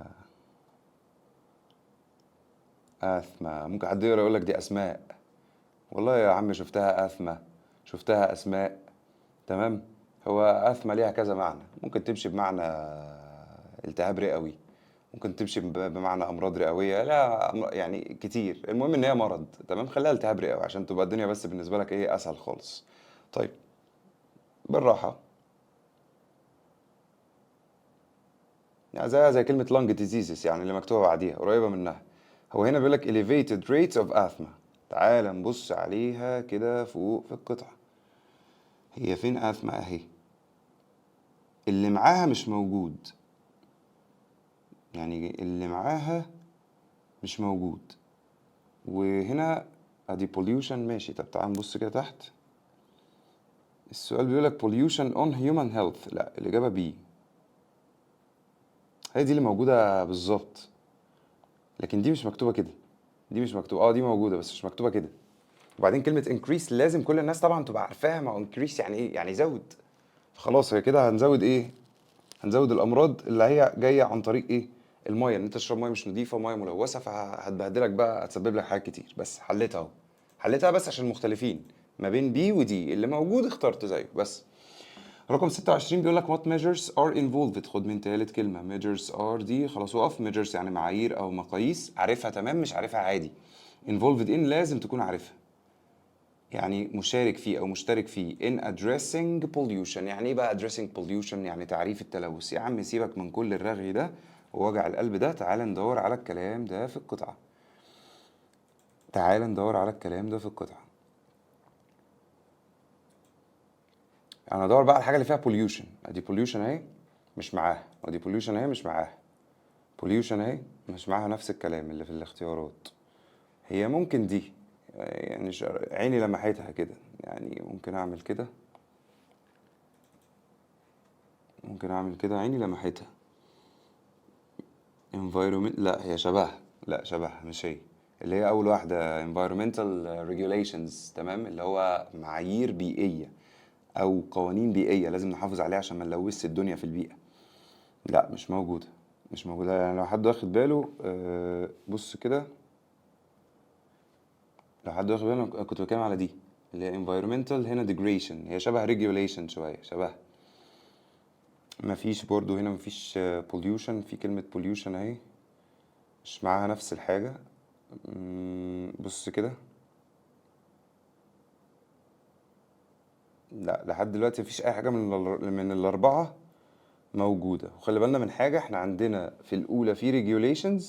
ممكن حد يقرا يقول لك دي أسماء. والله يا عم شفتها آثمة، شفتها أسماء، تمام. هو آثمة ليها كذا معنى. ممكن تمشي بمعنى التهاب رئوي، ممكن تمشي بمعنى أمراض رئوية، لا يعني كتير. المهم إن هي مرض، تمام. خليها التهاب رئوي عشان تبقى الدنيا بس بالنسبة لك إيه أسهل خالص. طيب بالراحة. يعني زي كلمة lung diseases يعني اللي مكتوبة بعديها قريبة منها. هو هنا بيقول لك elevated rates of asthma. تعال نبص عليها كده فوق في القطعة. هي فين asthma اهي؟ اللي معاها مش موجود، يعني اللي معاها مش موجود. وهنا ادي pollution ماشي. طب تعال نبص كده تحت. السؤال بيقول لك pollution on human health. لا، الإجابة B. هي دي اللي موجودة بالظبط، لكن دي مش مكتوبة كده. دي مش مكتوبة. دي موجودة بس مش مكتوبة كده. وبعدين كلمة increase لازم كل الناس طبعا تبقى عارفاها. ما هو increase يعني ايه؟ يعني زود. فخلاص هي كده هنزود ايه؟ هنزود الامراض اللي هي جايه عن طريق ايه؟ الميه. ان انت تشرب ميه مش نظيفه، ميه ملوثه، فهتبهدلك بقى، هتسبب لك حاجات كتير. بس حليتها اهو. حليتها بس عشان مختلفين ما بين بي ودي. اللي موجود اخترت زيه بس. رقم 26 بيقول لك what measures are involved. خد من تالت كلمه measures are دي خلاص وقف. measures يعني معايير او مقاييس. عارفها تمام، مش عارفها عادي. involved in لازم تكون عارفها، يعني مشارك فيه أو مشترك فيه. in addressing pollution. يعني إيه بقى addressing pollution؟ يعني تعريف التلوث. يا عم سيبك من كل الرغي ده ووجع القلب ده. تعال ندور على الكلام ده في القطعة. أنا أدور بقى على الحاجة اللي فيها pollution. أدي pollution أهي مش معاها، وأدي pollution أهي مش معاها، pollution أهي مش معاها. نفس الكلام اللي في الاختيارات. هي ممكن دي يعني عيني لمحتها كده. يعني ممكن أعمل كده، عيني لمحتها. environment. لا هي شبهها. لا شبهها مش هي. اللي هي أول واحدة environmental regulations، تمام. اللي هو معايير بيئية أو قوانين بيئية لازم نحافظ عليها عشان ما نلوثش الدنيا في البيئة. لا مش موجودة. يعني لو حد واخد باله بص كده. لو حد واخد باله أنا كنت بتكلم على دي اللي هي environmental. هنا degradation هي شبه regulation شوية شبه. مفيش برضو هنا مفيش pollution. في كلمة pollution اهي مش معاها نفس الحاجة. بص كده. لا لحد دلوقتي مفيش اي حاجه من الاربعه موجوده. وخلي بالنا من حاجه، احنا عندنا في الاولى في regulations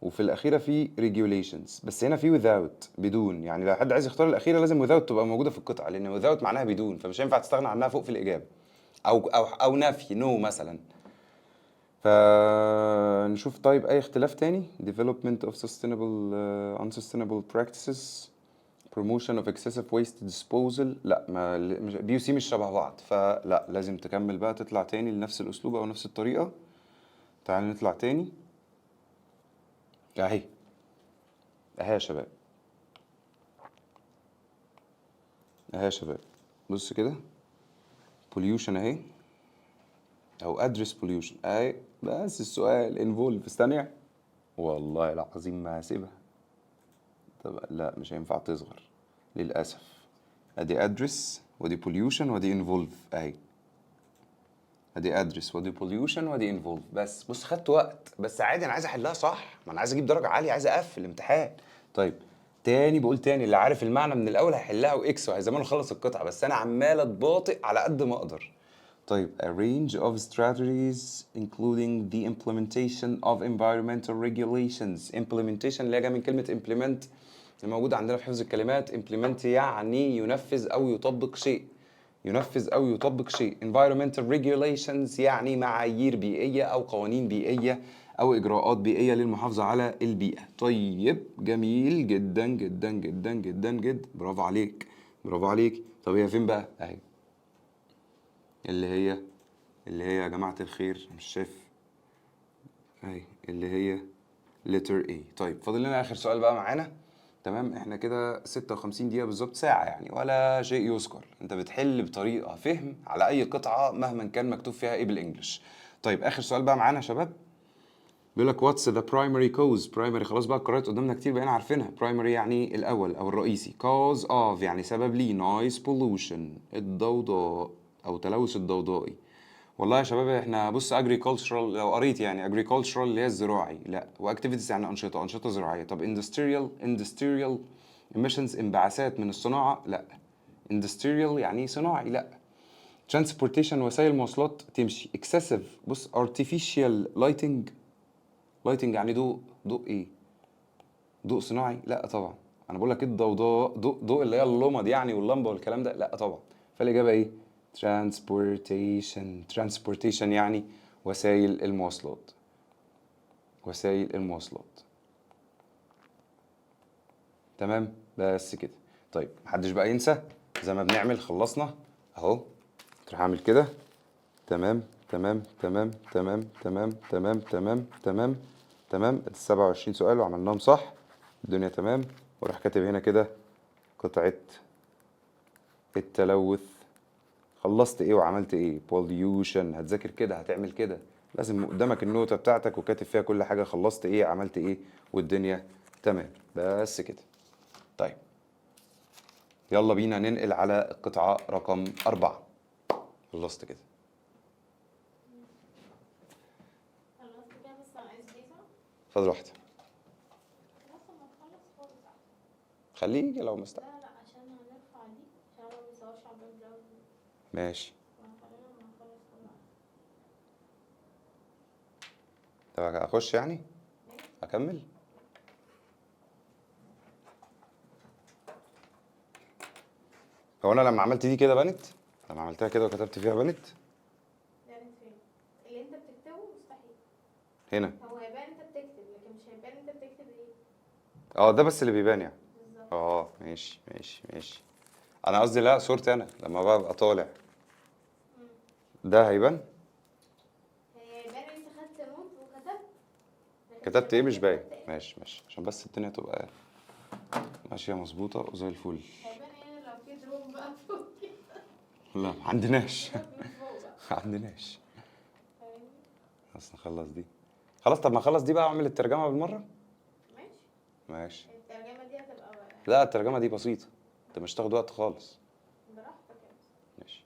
وفي الاخيره في regulations، بس هنا في without بدون. يعني لو حد عايز يختار الاخيره لازم without تبقى موجوده في القطعه، لان without معناها بدون، فمش هينفع تستغنى عنها فوق في الاجابه. او نفي no مثلا. فنشوف طيب اي اختلاف تاني. development of sustainable unsustainable practices، promotion of excessive waste disposal. لا ما مش بي وسي مش شبه بعض، فلا لازم تكمل بقى تطلع تاني لنفس الاسلوب او نفس الطريقه. تعال نطلع تاني اهي. يا شباب، يا شباب بص كده. pollution اهي او address pollution اهي. بس السؤال involve ثانيه. والله العظيم ما هسيبها. طب لا مش هينفع تصغر للاسف. ادي address ودي pollution ودي involve اهي. ادي ادرس ودي بوليوشن ودي انفولف. بس بص خدت وقت بس عادي، انا عايز احلها صح. ما انا عايز اجيب درجه عاليه، عايز اقفل الامتحان. طيب تاني بقول تاني، اللي عارف المعنى من الاول هيحلها واكس وهيزمانه خلص القطعه، بس انا عمال اتباطئ على قد ما اقدر. طيب a range of strategies including the implementation of environmental regulations. implementation اللي هي جايه من كلمه implement اللي موجوده عندنا في حفظ الكلمات. implement يعني ينفذ او يطبق شيء، ينفذ او يطبق شيء. environmental regulations يعني معايير بيئيه او قوانين بيئيه او اجراءات بيئيه للمحافظه على البيئه. طيب جميل جدا جدا جدا جدا جدا، برافو عليك برافو عليك. طب هي فين بقى؟ اهي اللي هي يا جماعه الخير مش شايف، اهي اللي هي letter A. طيب فاضل لنا اخر سؤال بقى معانا. تمام، احنا كده 56 دقيقة بالظبط، ساعة يعني ولا شيء يذكر. انت بتحل بطريقة فهم على اي قطعة مهما كان مكتوب فيها ايه بالانجلش. طيب اخر سؤال بقى معانا يا شباب، بيقول لك what's the primary cause. primary خلاص بقى القراءات قدامنا كتير بقينا عارفينها. primary يعني الاول او الرئيسي. cause of يعني سبب ليه. noise pollution الضوضاء او تلوث الضوضائي. والله يا شباب احنا بص agricultural لو قريت يعني agricultural اللي هي الزراعي لا، واكتيفيتيز يعني انشطه زراعيه. طب industrial emissions انبعاثات من الصناعه لا. industrial يعني صناعي لا. transportation وسائل مواصلات تمشي. excessive بص artificial lighting يعني ضوء ايه؟ ضوء صناعي لا طبعا. انا بقول لك ايه الضوضاء، ضوء اللي هي اللمض يعني واللمبه والكلام ده لا طبعا. فالاجابه ايه؟ transportation يعني وسائل المواصلات. وسائل المواصلات. تمام بس كده. طيب محدش بقى ينسى زي ما بنعمل خلصنا اهو، تروح اعمل كده تمام تمام تمام تمام تمام تمام تمام تمام تمام. ال 27 سؤال وعملناهم صح، الدنيا تمام. وراح كاتب هنا كده قطعة التلوث. خلصت ايه وعملت ايه؟ pollution. هتذاكر كده هتعمل كده، لازم قدامك النوتة بتاعتك وكاتب فيها كل حاجة. خلصت ايه عملت ايه والدنيا تمام بس كده. طيب يلا بينا ننقل على القطعة رقم 4. خلصت كده. خلصت كده بس انا عايز بيزا. فاضل واحدة. خلاص لما نخلص خالص احسن. خليه يجي لو مستعجل. لا عشان هنرفع دي عشان ما بيصورش على الباك جراوند. ماشي. فخلينا لما نخلص كله احسن. طب اخش يعني ماشي. اكمل. هو انا لما عملت دي كده بنت، لما عملتها كده وكتبت فيها بنت يعني فين؟ اللي انت بتكتبه مستحيل. هنا. هو هيبان انت بتكتب لكن مش هيبان انت بتكتب ايه. اه ده بس اللي بيبان يعني. بالظبط. اه ماشي ماشي ماشي. انا قصدي لا صورتي انا لما ببقى طالع ده هيبان. هي هيبان انت خدت نوت وكتبت. لكن كتبت ايه هيبان مش انت باين. كتبت ايه. ماشي ماشي عشان بس الدنيا تبقى ماشية مظبوطة وزي الفل. هيبان ايه لو في دروب بقى فوق كده. لا ما عندناش دروب من فوق بقى. ما عندناش. فاهمني؟ بس نخلص دي. خلاص طب ما اخلص دي بقى واعمل الترجمة بالمرة. ماشي. ماشي. الترجمة دي هتبقى لا الترجمة دي بسيطة، انت مش تاخد وقت خالص. براحتك يعني. ماشي.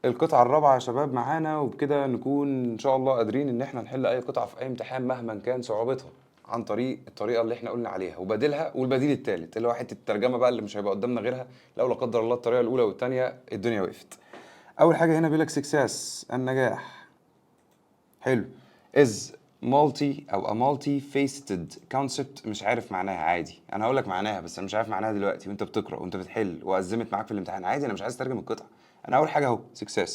القطعة الرابعة يا شباب معانا، وبكده نكون إن شاء الله قادرين إن إحنا نحل أي قطعة في أي امتحان مهما كان صعوبتها عن طريق الطريقة اللي إحنا قلنا عليها وبديلها. والبديل التالت اللي هو حتة الترجمة بقى اللي مش هيبقى قدامنا غيرها لو لا قدر الله الطريقة الأولى والتانية الدنيا وقفت. أول حاجة هنا بيقول لك success النجاح. حلو. is multi أو a multi-faceted concept. مش عارف معناها عادي، أنا هقول لك معناها بس أنا مش عارف معناها دلوقتي وأنت بتقرأ وأنت بتحل وأزمت معاك في الامتحان عادي. أنا مش عايز أترجم القطعة، أنا أول حاجة أهو success.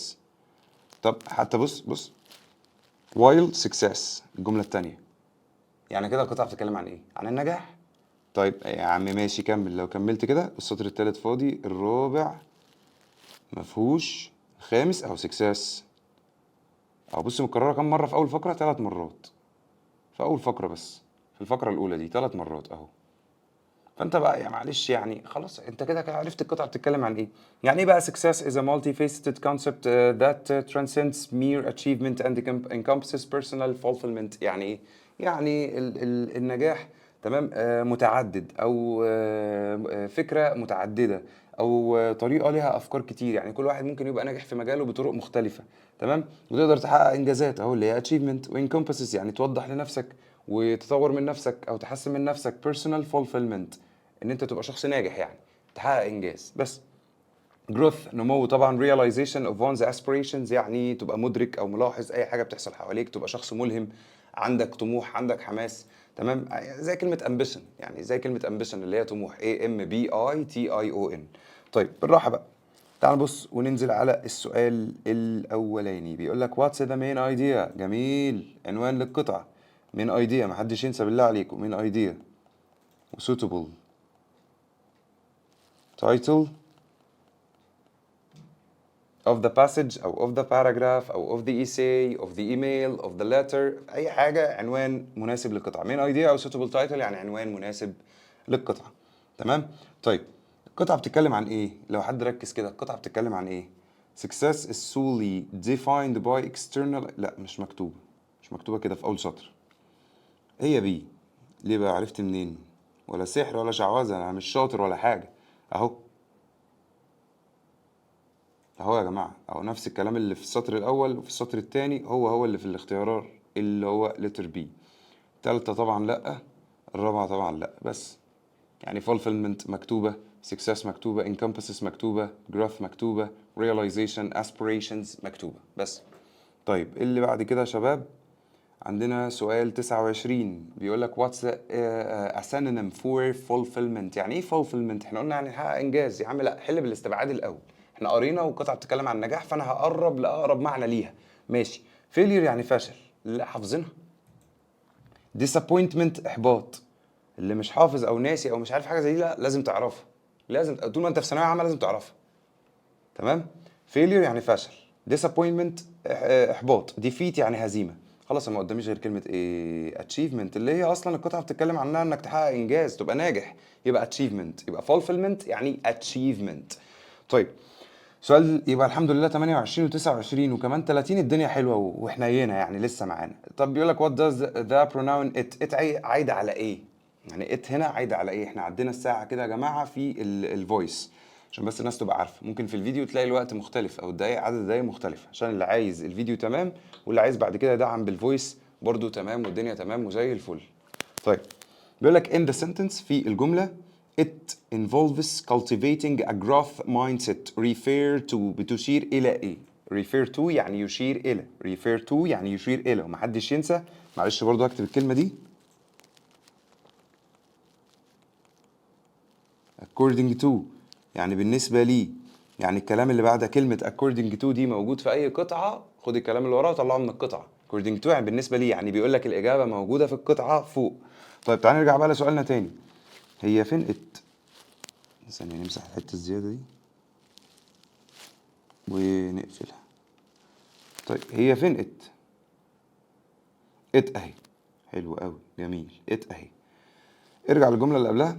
طب حتى بص while success الجملة التانية يعني كده القطعة بتتكلم عن ايه؟ عن النجاح. طيب يا عم ماشي كمل. لو كملت كده السطر التالت فاضي، الرابع مفهوش، الخامس اهو success اهو. بص مكررة كام مرة في أول فقرة؟ 3 مرات في أول فقرة بس، في الفقرة الأولى دي 3 مرات أهو. فأنت بقى يا معلش يعني خلاص أنت كده عرفت القطعة بتتكلم عن إيه. يعني إيه بقى success is a multifaceted concept that transcends mere achievement and encompasses personal fulfillment. يعني إيه؟ يعني النجاح تمام متعدد أو فكرة متعددة أو طريقة لها أفكار كتير. يعني كل واحد ممكن يبقى ناجح في مجاله بطرق مختلفة تمام، وتقدر تحقق إنجازات أهو اللي هي achievement. وencompasses يعني توضح لنفسك وتطور من نفسك أو تحسن من نفسك personal fulfillment ان انت تبقى شخص ناجح، يعني تحقق انجاز بس. growth نمو طبعا. realization of one's aspirations يعني تبقى مدرك او ملاحظ اي حاجه بتحصل حواليك، تبقى شخص ملهم، عندك طموح، عندك حماس. تمام، زي كلمه ambition، يعني زي كلمه ambition اللي هي طموح، AMBITION. طيب بالراحه بقى، تعال نبص وننزل على السؤال الاولاني. بيقول لك what's the main idea. جميل، عنوان للقطعه. main idea، محدش ينسى بالله عليكم. main idea و suitable title of the passage أو of the paragraph أو of the essay of the email of the letter، أي حاجة عنوان مناسب للقطعة. main idea أو suitable title يعني عنوان مناسب للقطعة. تمام؟ طيب القطعة بتتكلم عن إيه؟ لو حد ركز كده، القطعة بتتكلم عن إيه؟ Success is solely defined by external. لا مش مكتوبة، مش مكتوبة كده في أول سطر. هي بي. ليه بقى؟ عرفت منين؟ ولا سحر ولا شعوذة، أنا مش شاطر ولا حاجة. أهو اهو يا جماعة، اهو نفس الكلام اللي في السطر الأول وفي السطر التاني هو اللي في الاختيارات، اللي هو letter B. التالتة طبعا لأ، الرابعة طبعا لأ. بس يعني fulfillment مكتوبة، success مكتوبة، encompasses مكتوبة، growth مكتوبة، realization aspirations مكتوبة بس. طيب اللي بعد كده يا شباب، عندنا سؤال 29 بيقول لك what's a synonym for fulfillment. يعني ايه fulfillment؟ احنا قلنا يعني نحقق انجاز يا عم. لا، حل بالاستبعاد الاول. احنا قرينا والقطعه بتتكلم عن النجاح، فانا هقرب لاقرب معنى ليها. ماشي. failure يعني فشل، لا حافظينها. disappointment احباط. اللي مش حافظ او ناسي او مش عارف حاجه زي دي، لا لازم تعرفها، لازم طول ما انت في ثانويه عامه لازم تعرفها. تمام. failure يعني فشل، disappointment احباط، defeat يعني هزيمه. خلاص أنا ما قداميش غير كلمه ايه، achievement، اللي هي اصلا القطعه بتتكلم عنها انك تحقق انجاز، تبقى ناجح، يبقى achievement، يبقى fulfillment يعني achievement. طيب سؤال، يبقى الحمد لله 28 و29 وكمان 30، الدنيا حلوه وحنينه يعني لسه معانا. طب بيقول لك what does the pronoun it عايده على ايه؟ يعني it هنا عايده على ايه؟ احنا عدينا الساعه كده يا جماعه في الفويس، عشان بس الناس تبقى عارفه. ممكن في الفيديو تلاقي الوقت مختلف او الدقايق، عدد الدقايق مختلف، عشان اللي عايز الفيديو تمام واللي عايز بعد كده يدعم بالفويس برضو تمام، والدنيا تمام وزي الفل. طيب بيقول لك in the sentence، في الجمله it involves cultivating a growth mindset. refer to بتشير الى ايه؟ refer to يعني يشير الى، refer to يعني يشير الى، ومحدش ينسى. معلش برضو هكتب الكلمه دي according to، يعني بالنسبة لي. يعني الكلام اللي بعد كلمة according to دي موجود في أي قطعة، خد الكلام اللي وراه وطلعه من القطعة. according to يعني بالنسبة لي، يعني بيقول لك الإجابة موجودة في القطعة فوق. طيب تعالى نرجع بقى لسؤالنا تاني. هي فين ثانية نمسح الحتة الزيادة دي ونقفلها. طيب هي فين أهي. حلو قوي، جميل. أهي. ارجع للجملة اللي قبلها.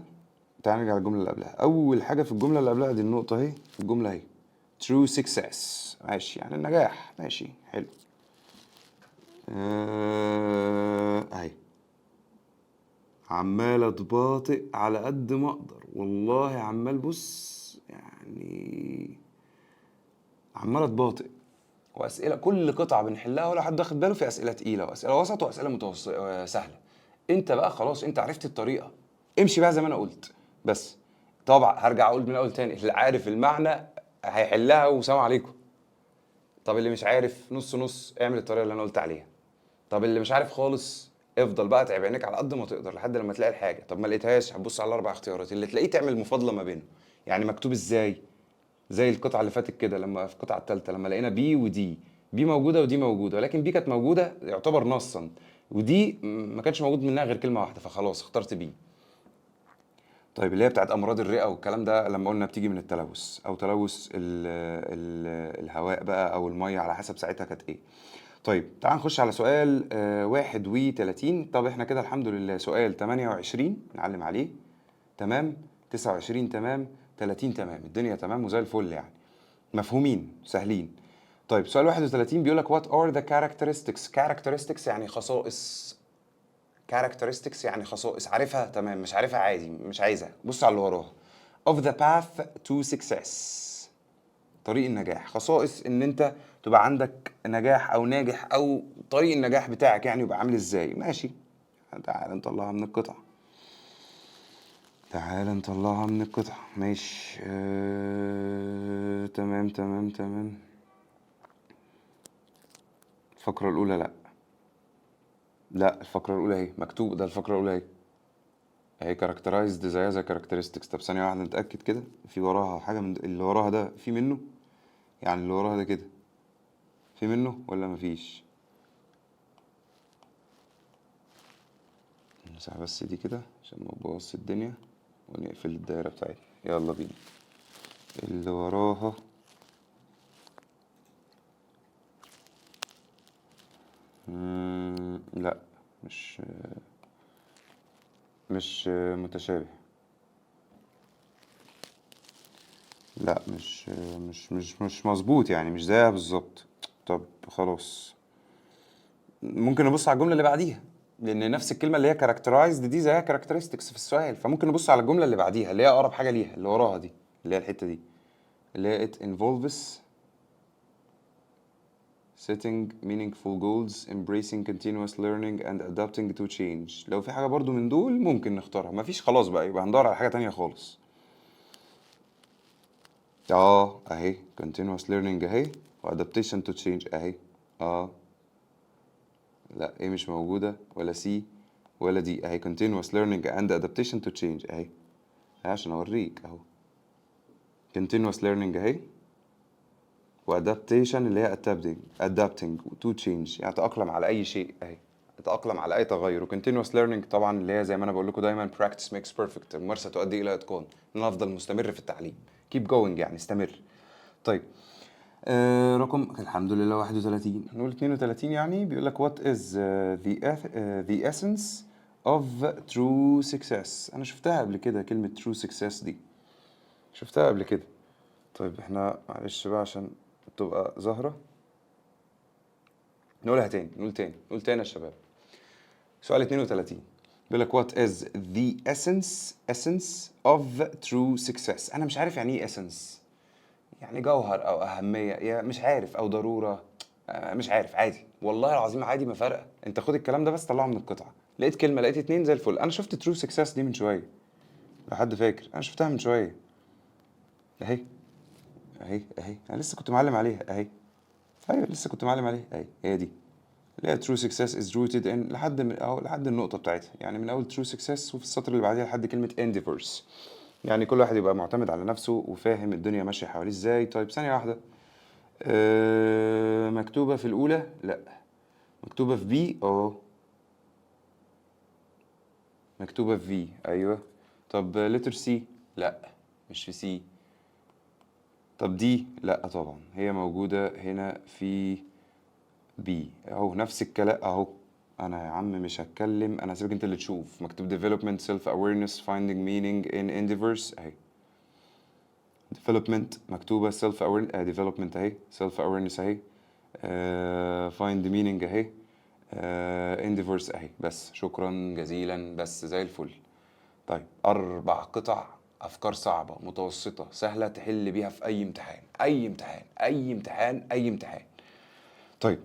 تعال نرجع للجملة اللي قبلها. أول حاجة في الجملة اللي قبلها دي النقطة أهي، الجملة أهي true success. ماشي، يعني النجاح، ماشي حلو. أهي عمال أتباطئ على قد ما أقدر، والله عمال بص يعني عمال أتباطئ. وأسئلة كل قطعة بنحلها ولا حد واخد باله، في أسئلة تقيلة وأسئلة وسط وأسئلة سهلة. أنت بقى خلاص أنت عرفت الطريقة، امشي بقى زي ما أنا قلت. بس طبعا هرجع أقول من الأول تاني، اللي عارف المعنى هيحلها وسلام عليكم. طب اللي مش عارف نص نص، اعمل الطريقة اللي أنا قلت عليها. طب اللي مش عارف خالص، افضل بقى تعب عينيك على قد ما تقدر لحد لما تلاقي الحاجة. طب ما لقيتهاش، هتبص على الأربع اختيارات اللي تلاقيه تعمل مفاضلة ما بينهم. يعني مكتوب ازاي؟ زي القطعة اللي فاتت كده، لما في القطعة التالتة لما لقينا بي ودي، بي موجودة ودي موجودة، ولكن بي كانت موجودة يعتبر نصا، ودي ما كانش موجود منها غير كلمة واحدة، فخلاص اخترت بي. طيب اللي هي بتاعت امراض الرئه والكلام ده، لما قلنا بتيجي من التلوث او تلوث الهواء بقى او الميه، على حسب ساعتها كانت ايه. طيب تعال نخش على سؤال 31. طب احنا كده الحمد لله سؤال 28 نعلم عليه تمام، 29 تمام، 30 تمام، الدنيا تمام وزي الفل يعني، مفهومين سهلين. طيب سؤال 31 بيقول لك what are the characteristics يعني خصائص. characteristics يعني خصائص، عارفها تمام، مش عارفها عادي مش عايزها، بص على اللي وراها. of the path to success، طريق النجاح. خصائص ان انت تبقى عندك نجاح او ناجح، او طريق النجاح بتاعك يعني يبقى عامل ازاي. ماشي، تعال نطلعها من القطعة. تعال نطلعها من القطعة. ماشي. تمام تمام تمام. الفقرة الأولى لأ. لا، الفقرة الأولى اهي مكتوب، ده الفقرة الأولى اهي. اهي characterized زيها زي characteristics. طب ثانية واحدة نتأكد كده، في وراها حاجة من اللي وراها ده، في منه؟ يعني اللي وراها ده كده في منه ولا مفيش؟ نمسح بس دي كده عشان ما نبوظش الدنيا، ونقفل الدايرة بتاعتنا. يلا بينا. اللي وراها لا، مش مش متشابه. لا، مش مظبوط، يعني مش زيها بالظبط. طب خلاص، ممكن نبص على الجملة اللي بعديها، لأن نفس الكلمة اللي هي characterized دي زيها characteristics في السؤال، فممكن نبص على الجملة اللي بعديها اللي هي أقرب حاجة ليها، اللي وراها دي، اللي هي الحتة دي، اللي هي it involves setting meaningful goals, embracing continuous learning and adapting to change. لو في حاجة برضو من دول ممكن نختارها، مفيش خلاص بقى يبقى هندور على حاجة تانية خالص. اهي continuous learning اهي، و adaptation to change اهي. اه لا، ايه مش موجودة، ولا سي ولا دي. اهي continuous learning and adaptation to change اهي. عشان اوريك اهو continuous learning اهي، و adaptation اللي هي adapting to change، يعني تأقلم على اي شيء اهي، تتأقلم على اي تغير. و continuous learning طبعا اللي هي زي ما انا بقول لكم دايما practice makes perfect، الممارسة تؤدي الى اتقان، ان انا افضل مستمر في التعليم، keep going يعني استمر. طيب رقم الحمد لله 31. نقول 32 يعني. بيقول لك what is the essence of true success. أنا شفتها قبل كده كلمة true success دي، شفتها قبل كده. طيب احنا معلش بقى عشان تبقى ظاهرة نقولها تاني، نقول تاني يا شباب. سؤال 32 بيقول لك what is the essence of true success. أنا مش عارف يعني إيه essence، يعني جوهر او اهميه، يا مش عارف، او ضروره، مش عارف. عادي والله العظيم، عادي ما فارقه. انت خد الكلام ده بس طلعه من القطعه. لقيت كلمه، لقيت اتنين، زي الفل. انا شفت ترو سكسس دي من شويه، لو حد فاكر انا شفتها من شويه اهي. اهي انا لسه كنت معلم عليها اهي. ايوه لسه كنت معلم عليها اهي. هي دي اللي هي true success is rooted in، لحد من اهو لحد النقطه بتاعتها، يعني من اول true success وفي السطر اللي بعديها لحد كلمه endeavors. يعني كل واحد يبقى معتمد على نفسه وفاهم الدنيا ماشيه حواليه ازاي. طيب ثانيه واحده، مكتوبة في الأولى؟ لأ. مكتوبة في بي؟ مكتوبة في في، أيوه. طب لتر سي؟ لأ، مش في سي. طب دي؟ لأ طبعا، هي موجودة هنا في بي أهو، نفس الكلام أهو. أنا يا عم مش هتكلم، أنا هسيبك أنت اللي تشوف. مكتوب development self awareness finding meaning in endeavors أهي. development مكتوبة self awareness development أهي، self awareness أهي، find meaning أهي، endeavors أهي. بس شكرا جزيلا، بس زي الفل. طيب 4 قطع أفكار صعبة متوسطة سهلة تحل بيها في أي امتحان، أي امتحان أي امتحان أي امتحان. طيب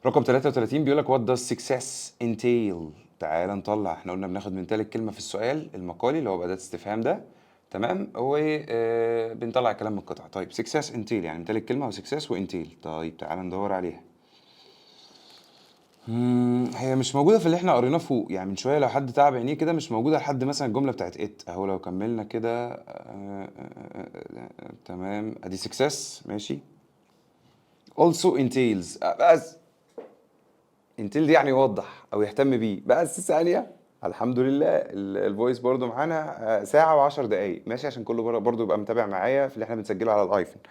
رقم 33 بيقول لك what does success entail. تعال نطلع، احنا قلنا بناخد من تالت كلمة في السؤال المقالي اللي هو بأداة استفهام ده، تمام، وبنطلع الكلام من القطعة. طيب success entail يعني من تالت كلمة، هو success و entail. طيب تعال ندور عليها. هي مش موجودة في اللي احنا قريناه فوق، يعني من شوية لو حد تعب عينيه كده مش موجودة لحد مثلا الجملة بتاعت it اهو. لو كملنا كده تمام، ادي success ماشي. also entails بس entail دي يعني يوضح او يهتم بيه. بس ثانية، الحمد لله الفويس برضو معانا ساعة و10 دقايق ماشي، عشان كله برضو يبقى متابع معايا في اللي احنا بنسجله على الايفون.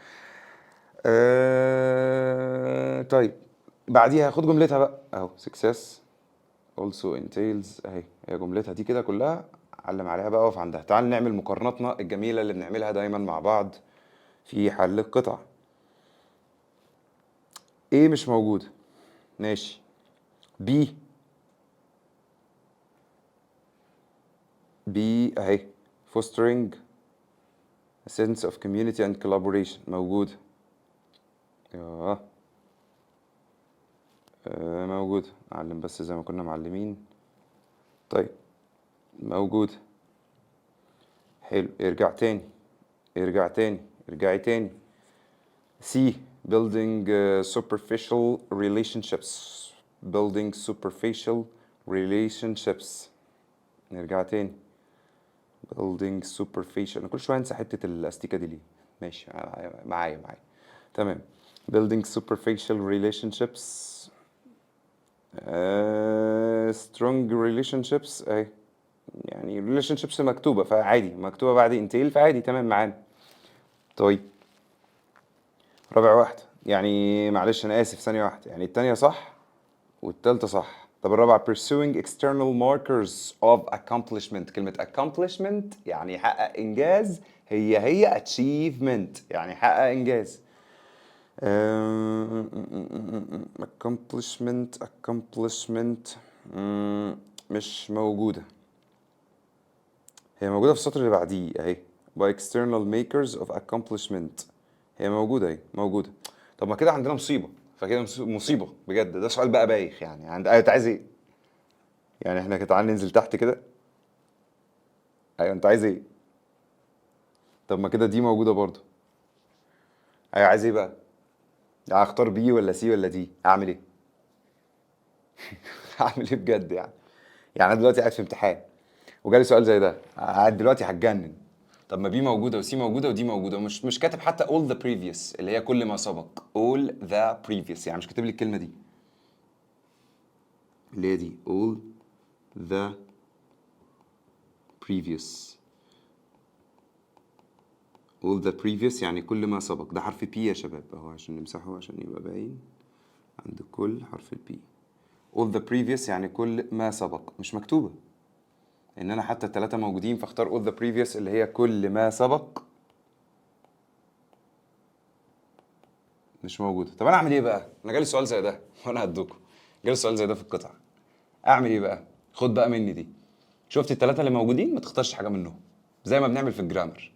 طيب بعديها خد جملتها بقى اهو success also entails اهي، هي جملتها دي كده كلها. علم عليها بقى، اقف عندها. تعال نعمل مقارناتنا الجميلة اللي بنعملها دايما مع بعض في حل القطع. ايه مش موجودة؟ ماشي. بي، بي اهي fostering a sense of community and collaboration موجودة. اه موجودة. نعلم بس زي ما كنا معلمين. طيب موجودة. حلو، ارجع تاني، ارجعي تاني. C. Building superficial relationships. Building superficial relationships. نرجع تاني. Building superficial. أنا كل شوية أنسى حتة الأستيكة دي ليه؟ ماشي، معايا. تمام. Building superficial relationships. Strong relationships أهي. يعني relationships مكتوبة فعادي، مكتوبة بعد entail فعادي، تمام معانا. طيب رابع واحدة، يعني معلش أنا آسف، ثانية واحدة، يعني التانية صح والتالتة صح. طب الرابعة pursuing external markers of accomplishment. كلمة accomplishment يعني يحقق إنجاز، هي achievement يعني يحقق إنجاز. accomplishment مش موجودة. هي موجودة في السطر اللي بعديه أهي. by external makers of accomplishment. هي موجودة اهي، موجودة. طب ما كده عندنا مصيبة، فكده مصيبة بجد. ده سؤال بقى بايخ يعني. انت عايز ايه؟ يعني احنا كده تعال ننزل تحت كده. ايوه انت عايز ايه؟ طب ما كده دي موجودة برضو. ايوه عايز ايه بقى؟ يعني اختار بي ولا سي ولا دي؟ اعمل ايه؟ اعمل ايه بجد يعني؟ يعني انا دلوقتي قاعد في امتحان وجالي سؤال زي ده، قاعد دلوقتي هتجنن. طب ما بي موجودة وسي موجودة ودي موجودة، ومش كاتب حتى all the previous اللي هي كل ما سبق. all the previous يعني مش كاتب لي الكلمة دي اللي هي دي all the previous. all the previous يعني كل ما سبق. ده حرف P يا شباب اهو، عشان نمسحه عشان يبقى باين عند كل حرف ال P. all the previous يعني كل ما سبق، مش مكتوبة ان انا حتى التلاتة موجودين، فاختار all the previous اللي هي كل ما سبق. مش موجودة. طب انا اعمل ايه بقى؟ انا جالي سؤال زي ده وانا هدوكم. جالي سؤال زي ده في القطعة، اعمل ايه بقى؟ خد بقى مني دي. شفت التلاتة اللي موجودين، ما تختارش حاجة منهم زي ما بنعمل في الجرامر.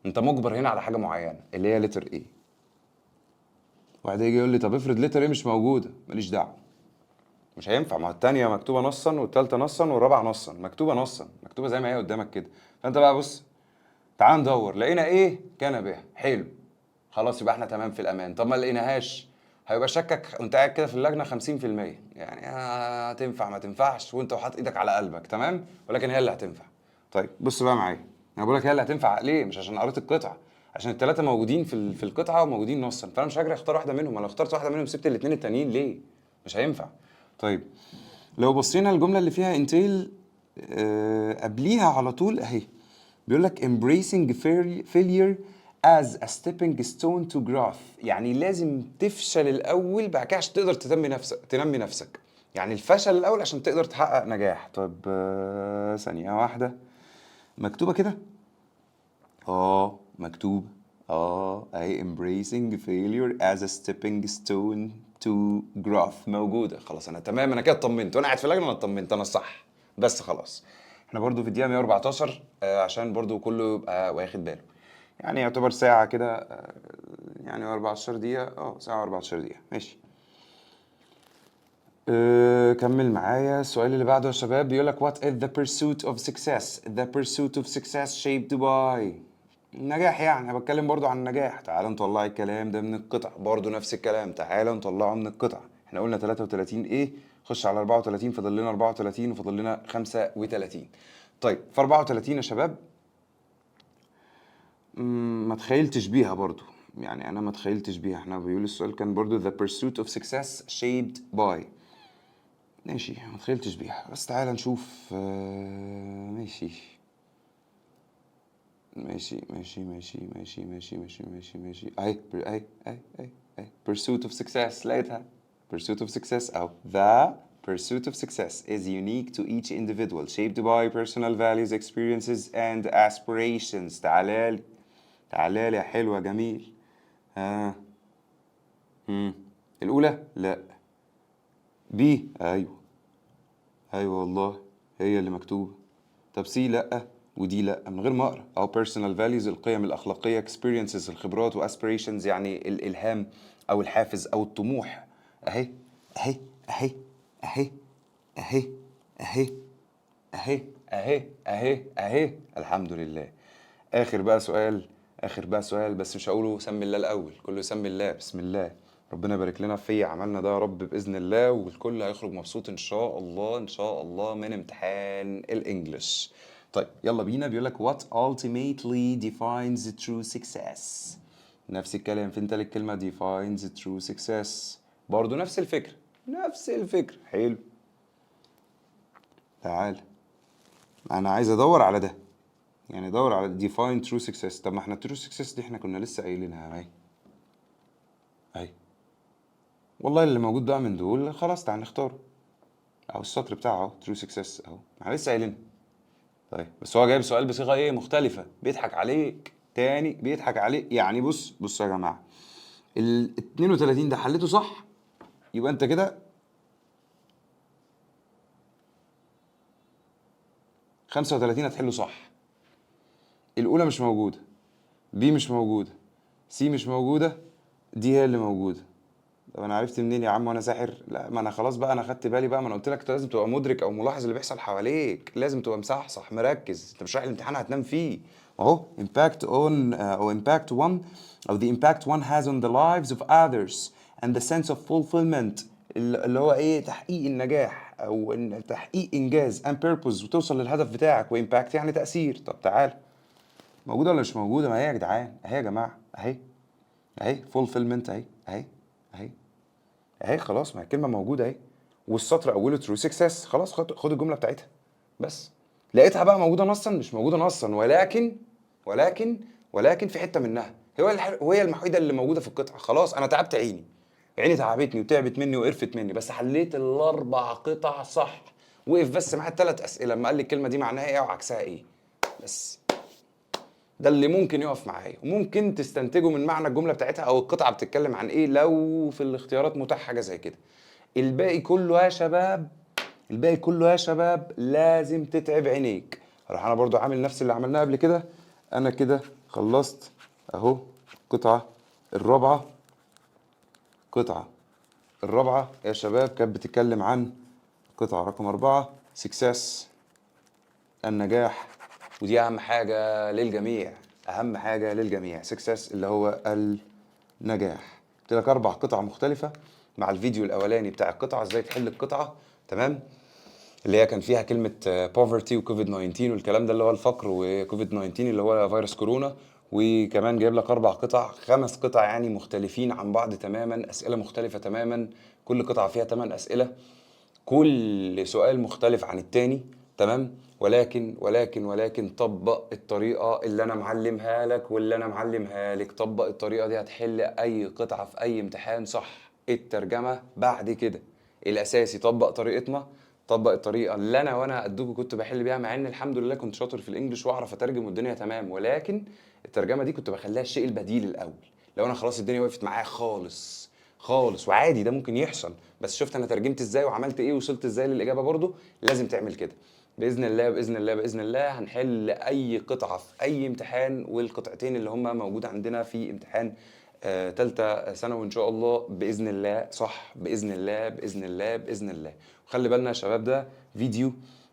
انت مجبر هنا على حاجة معينة اللي هي letter A. واحد يجي يقول لي طب افرض letter A مش موجودة، ماليش دعوة. مش هينفع، ما هو التانية مكتوبة نصا والتالتة نصا والرابعة نصا، مكتوبة نصا، مكتوبة زي ما هي قدامك كده. فانت بقى بص، تعال ندور، لقينا ايه كان به حلو، خلاص يبقى احنا تمام في الامان. طب ما لقيناهاش، هيبقى شكك وانت قاعد كده في اللجنه 50%، يعني هتنفع ما تنفعش وانت وحاطط ايدك على قلبك تمام، ولكن هي اللي هتنفع. طيب بص بقى معايا، انا بقول لك هي اللي هتنفع ليه؟ مش عشان قريت القطعه، عشان الثلاثه موجودين في القطعه وموجودين نصا، فانا مش هجري اختار واحده منهم. انا لو اخترت واحده منهم سبت الاثنين التانيين ليه؟ مش هينفع. طيب لو بصينا الجمله اللي فيها انتيل قبليها على طول اهي، بيقول لك embracing failure as a stepping stone to growth. يعني لازم تفشل الاول بعد كده عشان تقدر تنمي نفسك. يعني الفشل الاول عشان تقدر تحقق نجاح. طب ثانية واحدة، مكتوبة كده؟ مكتوبة. اهي embracing failure as a stepping stone to growth موجودة. خلاص انا تمام، انا كده اطمنت وانا قاعد في اللجنة، انا اطمنت انا صح. بس خلاص احنا برضو في الدقيقة 114 عشان برضو كله يبقى واخد باله. يعني يعتبر ساعة كده يعني 14 دقيقة، ساعة 14 دقيقة ماشي. كمل معايا السؤال اللي بعده يا شباب. بيقول لك what is the pursuit of success. The pursuit of success shaped by. النجاح، يعني انا بتكلم برضو عن النجاح. تعال نطلع الكلام ده من القطع، برضو نفس الكلام، تعال نطلعه من القطع. احنا قلنا 33 ايه، خش على 34، فاضل لنا 34 وفاضل لنا 35. طيب في 34 يا شباب ما تخيلتش بيها برضو، يعني انا ما تخيلتش بيها. احنا بيقول السؤال كان برضو the pursuit of success shaped by. ماشي ما تخيلتش بيها، بس تعال نشوف. ماشي اهي pursuit of success لقيتها. pursuit of success او the pursuit of success is unique to each individual shaped by personal values experiences and aspirations. تعالالي يا حلوة جميل. الأولى لا، بي أيوة والله هي اللي مكتوبة. طب سي لأ ودي لأ، من غير ما أقرأ. أو personal values القيم الأخلاقية، experiences الخبرات، و aspirations يعني الإلهام أو الحافز أو الطموح. أهي أهي أهي أهي أهي أهي أهي أهي أهي أهي. الحمد لله. اخر بقى سؤال، اخر بقى سؤال، بس مش هقوله سمي الله الاول، كله يسمي الله، بسم الله. ربنا يبارك لنا في عملنا ده يا رب باذن الله، والكل هيخرج مبسوط ان شاء الله ان شاء الله من امتحان الانجليش. طيب يلا بينا. بيقول لك what ultimately defines true success. نفس الكلام، فين تالت كلمة defines true success، برضو نفس الفكرة، نفس الفكرة. حلو، تعال انا عايز ادور على ده، يعني ادور على define true success. طب ما احنا true success دي احنا كنا لسه قايلينها اهي، اهي والله اللي موجود بقى من دول خلاص تعال نختاره، او السطر بتاعه اهو true success اهو، احنا لسه قايلينها. طيب بس هو جايب سؤال بصيغة ايه مختلفة، بيضحك عليك تاني، بيضحك عليك. يعني بص يا جماعة، ال 32 ده حليته صح يبقى انت كده 35 هتحله صح. الاولى مش موجودة، بي مش موجودة، سي مش موجودة، دي هي اللي موجودة. طب انا عرفت منين يا عم وانا ساحر؟ لا ما انا خلاص بقى، انا خدت بالي بقى، ما انا قلت لك لازم تبقى مدرك او ملاحظ اللي بيحصل حواليك، لازم تبقى مصحصح مركز، انت مش رايح الامتحان هتنام فيه. اهو impact on او impact one او the impact one has on the lives of others and the sense of fulfillment، اللي هو ايه، تحقيق النجاح او تحقيق انجاز and purpose، وتوصل للهدف بتاعك، وimpact يعني تأثير. طب تعال، موجودة ولا مش موجودة؟ ما هي يا جدعان اهي يا جماعة، اهي اهي fulfillment اهي اهي اهي اهي، خلاص ما هي الكلمه موجوده اهي، والسطر اوله ترو سكسس، خلاص خد الجمله بتاعتها بس. لقيتها بقى موجوده نصا؟ مش موجوده نصا، ولكن في حته منها وهي الوحيده اللي موجوده في القطعه. خلاص انا تعبت عيني تعبتني وتعبت مني وقرفت مني، بس حليت الاربع قطع صح. وقف بس معايا الثلاث اسئله لما قال لي الكلمه دي معناها ايه وعكسها ايه بس. ده اللي ممكن يقف معايا، وممكن تستنتجه من معنى الجمله بتاعتها او القطعه بتتكلم عن ايه لو في الاختيارات متاح حاجه زي كده. الباقي كله يا شباب، الباقي كله يا شباب لازم تتعب عينيك. راح انا برضو عامل نفس اللي عملناه قبل كده. انا كده خلصت اهو. القطعه الرابعه، القطعه الرابعه يا شباب كانت بتتكلم عن قطعه رقم 4 سكسس، النجاح. ودي اهم حاجه للجميع، اهم حاجه للجميع، سكسس اللي هو النجاح. قلت لك 4 قطع مختلفه مع الفيديو الاولاني بتاع القطعه ازاي تحل القطعه، تمام، اللي هي كان فيها كلمه poverty وكوفيد 19 والكلام ده اللي هو الفقر، وكوفيد 19 اللي هو فيروس كورونا. وكمان جايب لك 4 قطع، 5 قطع يعني مختلفين عن بعض تماما، اسئله مختلفه تماما، كل قطعه فيها 8 اسئله، كل سؤال مختلف عن التاني، تمام. ولكن طبق الطريقة اللي أنا معلمها لك واللي أنا معلمها لك، طبق الطريقة دي هتحل أي قطعة في أي امتحان صح. الترجمة بعد كده، الأساسي طبق طريقتنا، طبق الطريقة اللي أنا قدكم كنت بحل بيها، مع إن الحمد لله كنت شاطر في الإنجليش وأعرف أترجم والدنيا تمام، ولكن الترجمة دي كنت بخليها الشيء البديل الأول. لو أنا خلاص الدنيا وقفت معايا خالص وعادي ده ممكن يحصل، بس شفت انا ترجمت ازاي وعملت ايه وصلت ازاي للاجابه، برضو لازم تعمل كده. باذن الله باذن الله باذن الله هنحل اي قطعه في اي امتحان، والقطعتين اللي هم موجوده عندنا في امتحان تالتة ثانوي ان شاء الله باذن الله صح، باذن الله باذن الله باذن الله. وخلي بالنا يا شباب ده فيديو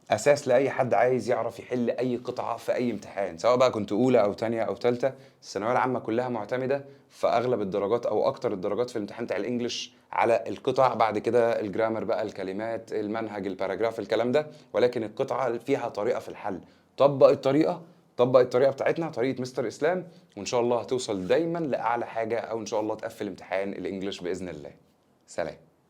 اساس لاي حد عايز يعرف يحل اي قطعه في اي امتحان، سواء بقى كنت اولى او تانية او تالتة. الثانويه العامه كلها معتمده في اغلب الدرجات او اكتر الدرجات في الامتحان بتاع الانجليش على القطع، بعد كده الجرامر بقى، الكلمات، المنهج، الباراجراف، الكلام ده، ولكن القطعه فيها طريقه في الحل. طبق الطريقه، طبق الطريقه بتاعتنا، طريقه مستر اسلام، وان شاء الله هتوصل دايما لاعلى حاجه، او ان شاء الله تقفل امتحان الانجليش باذن الله. سلام.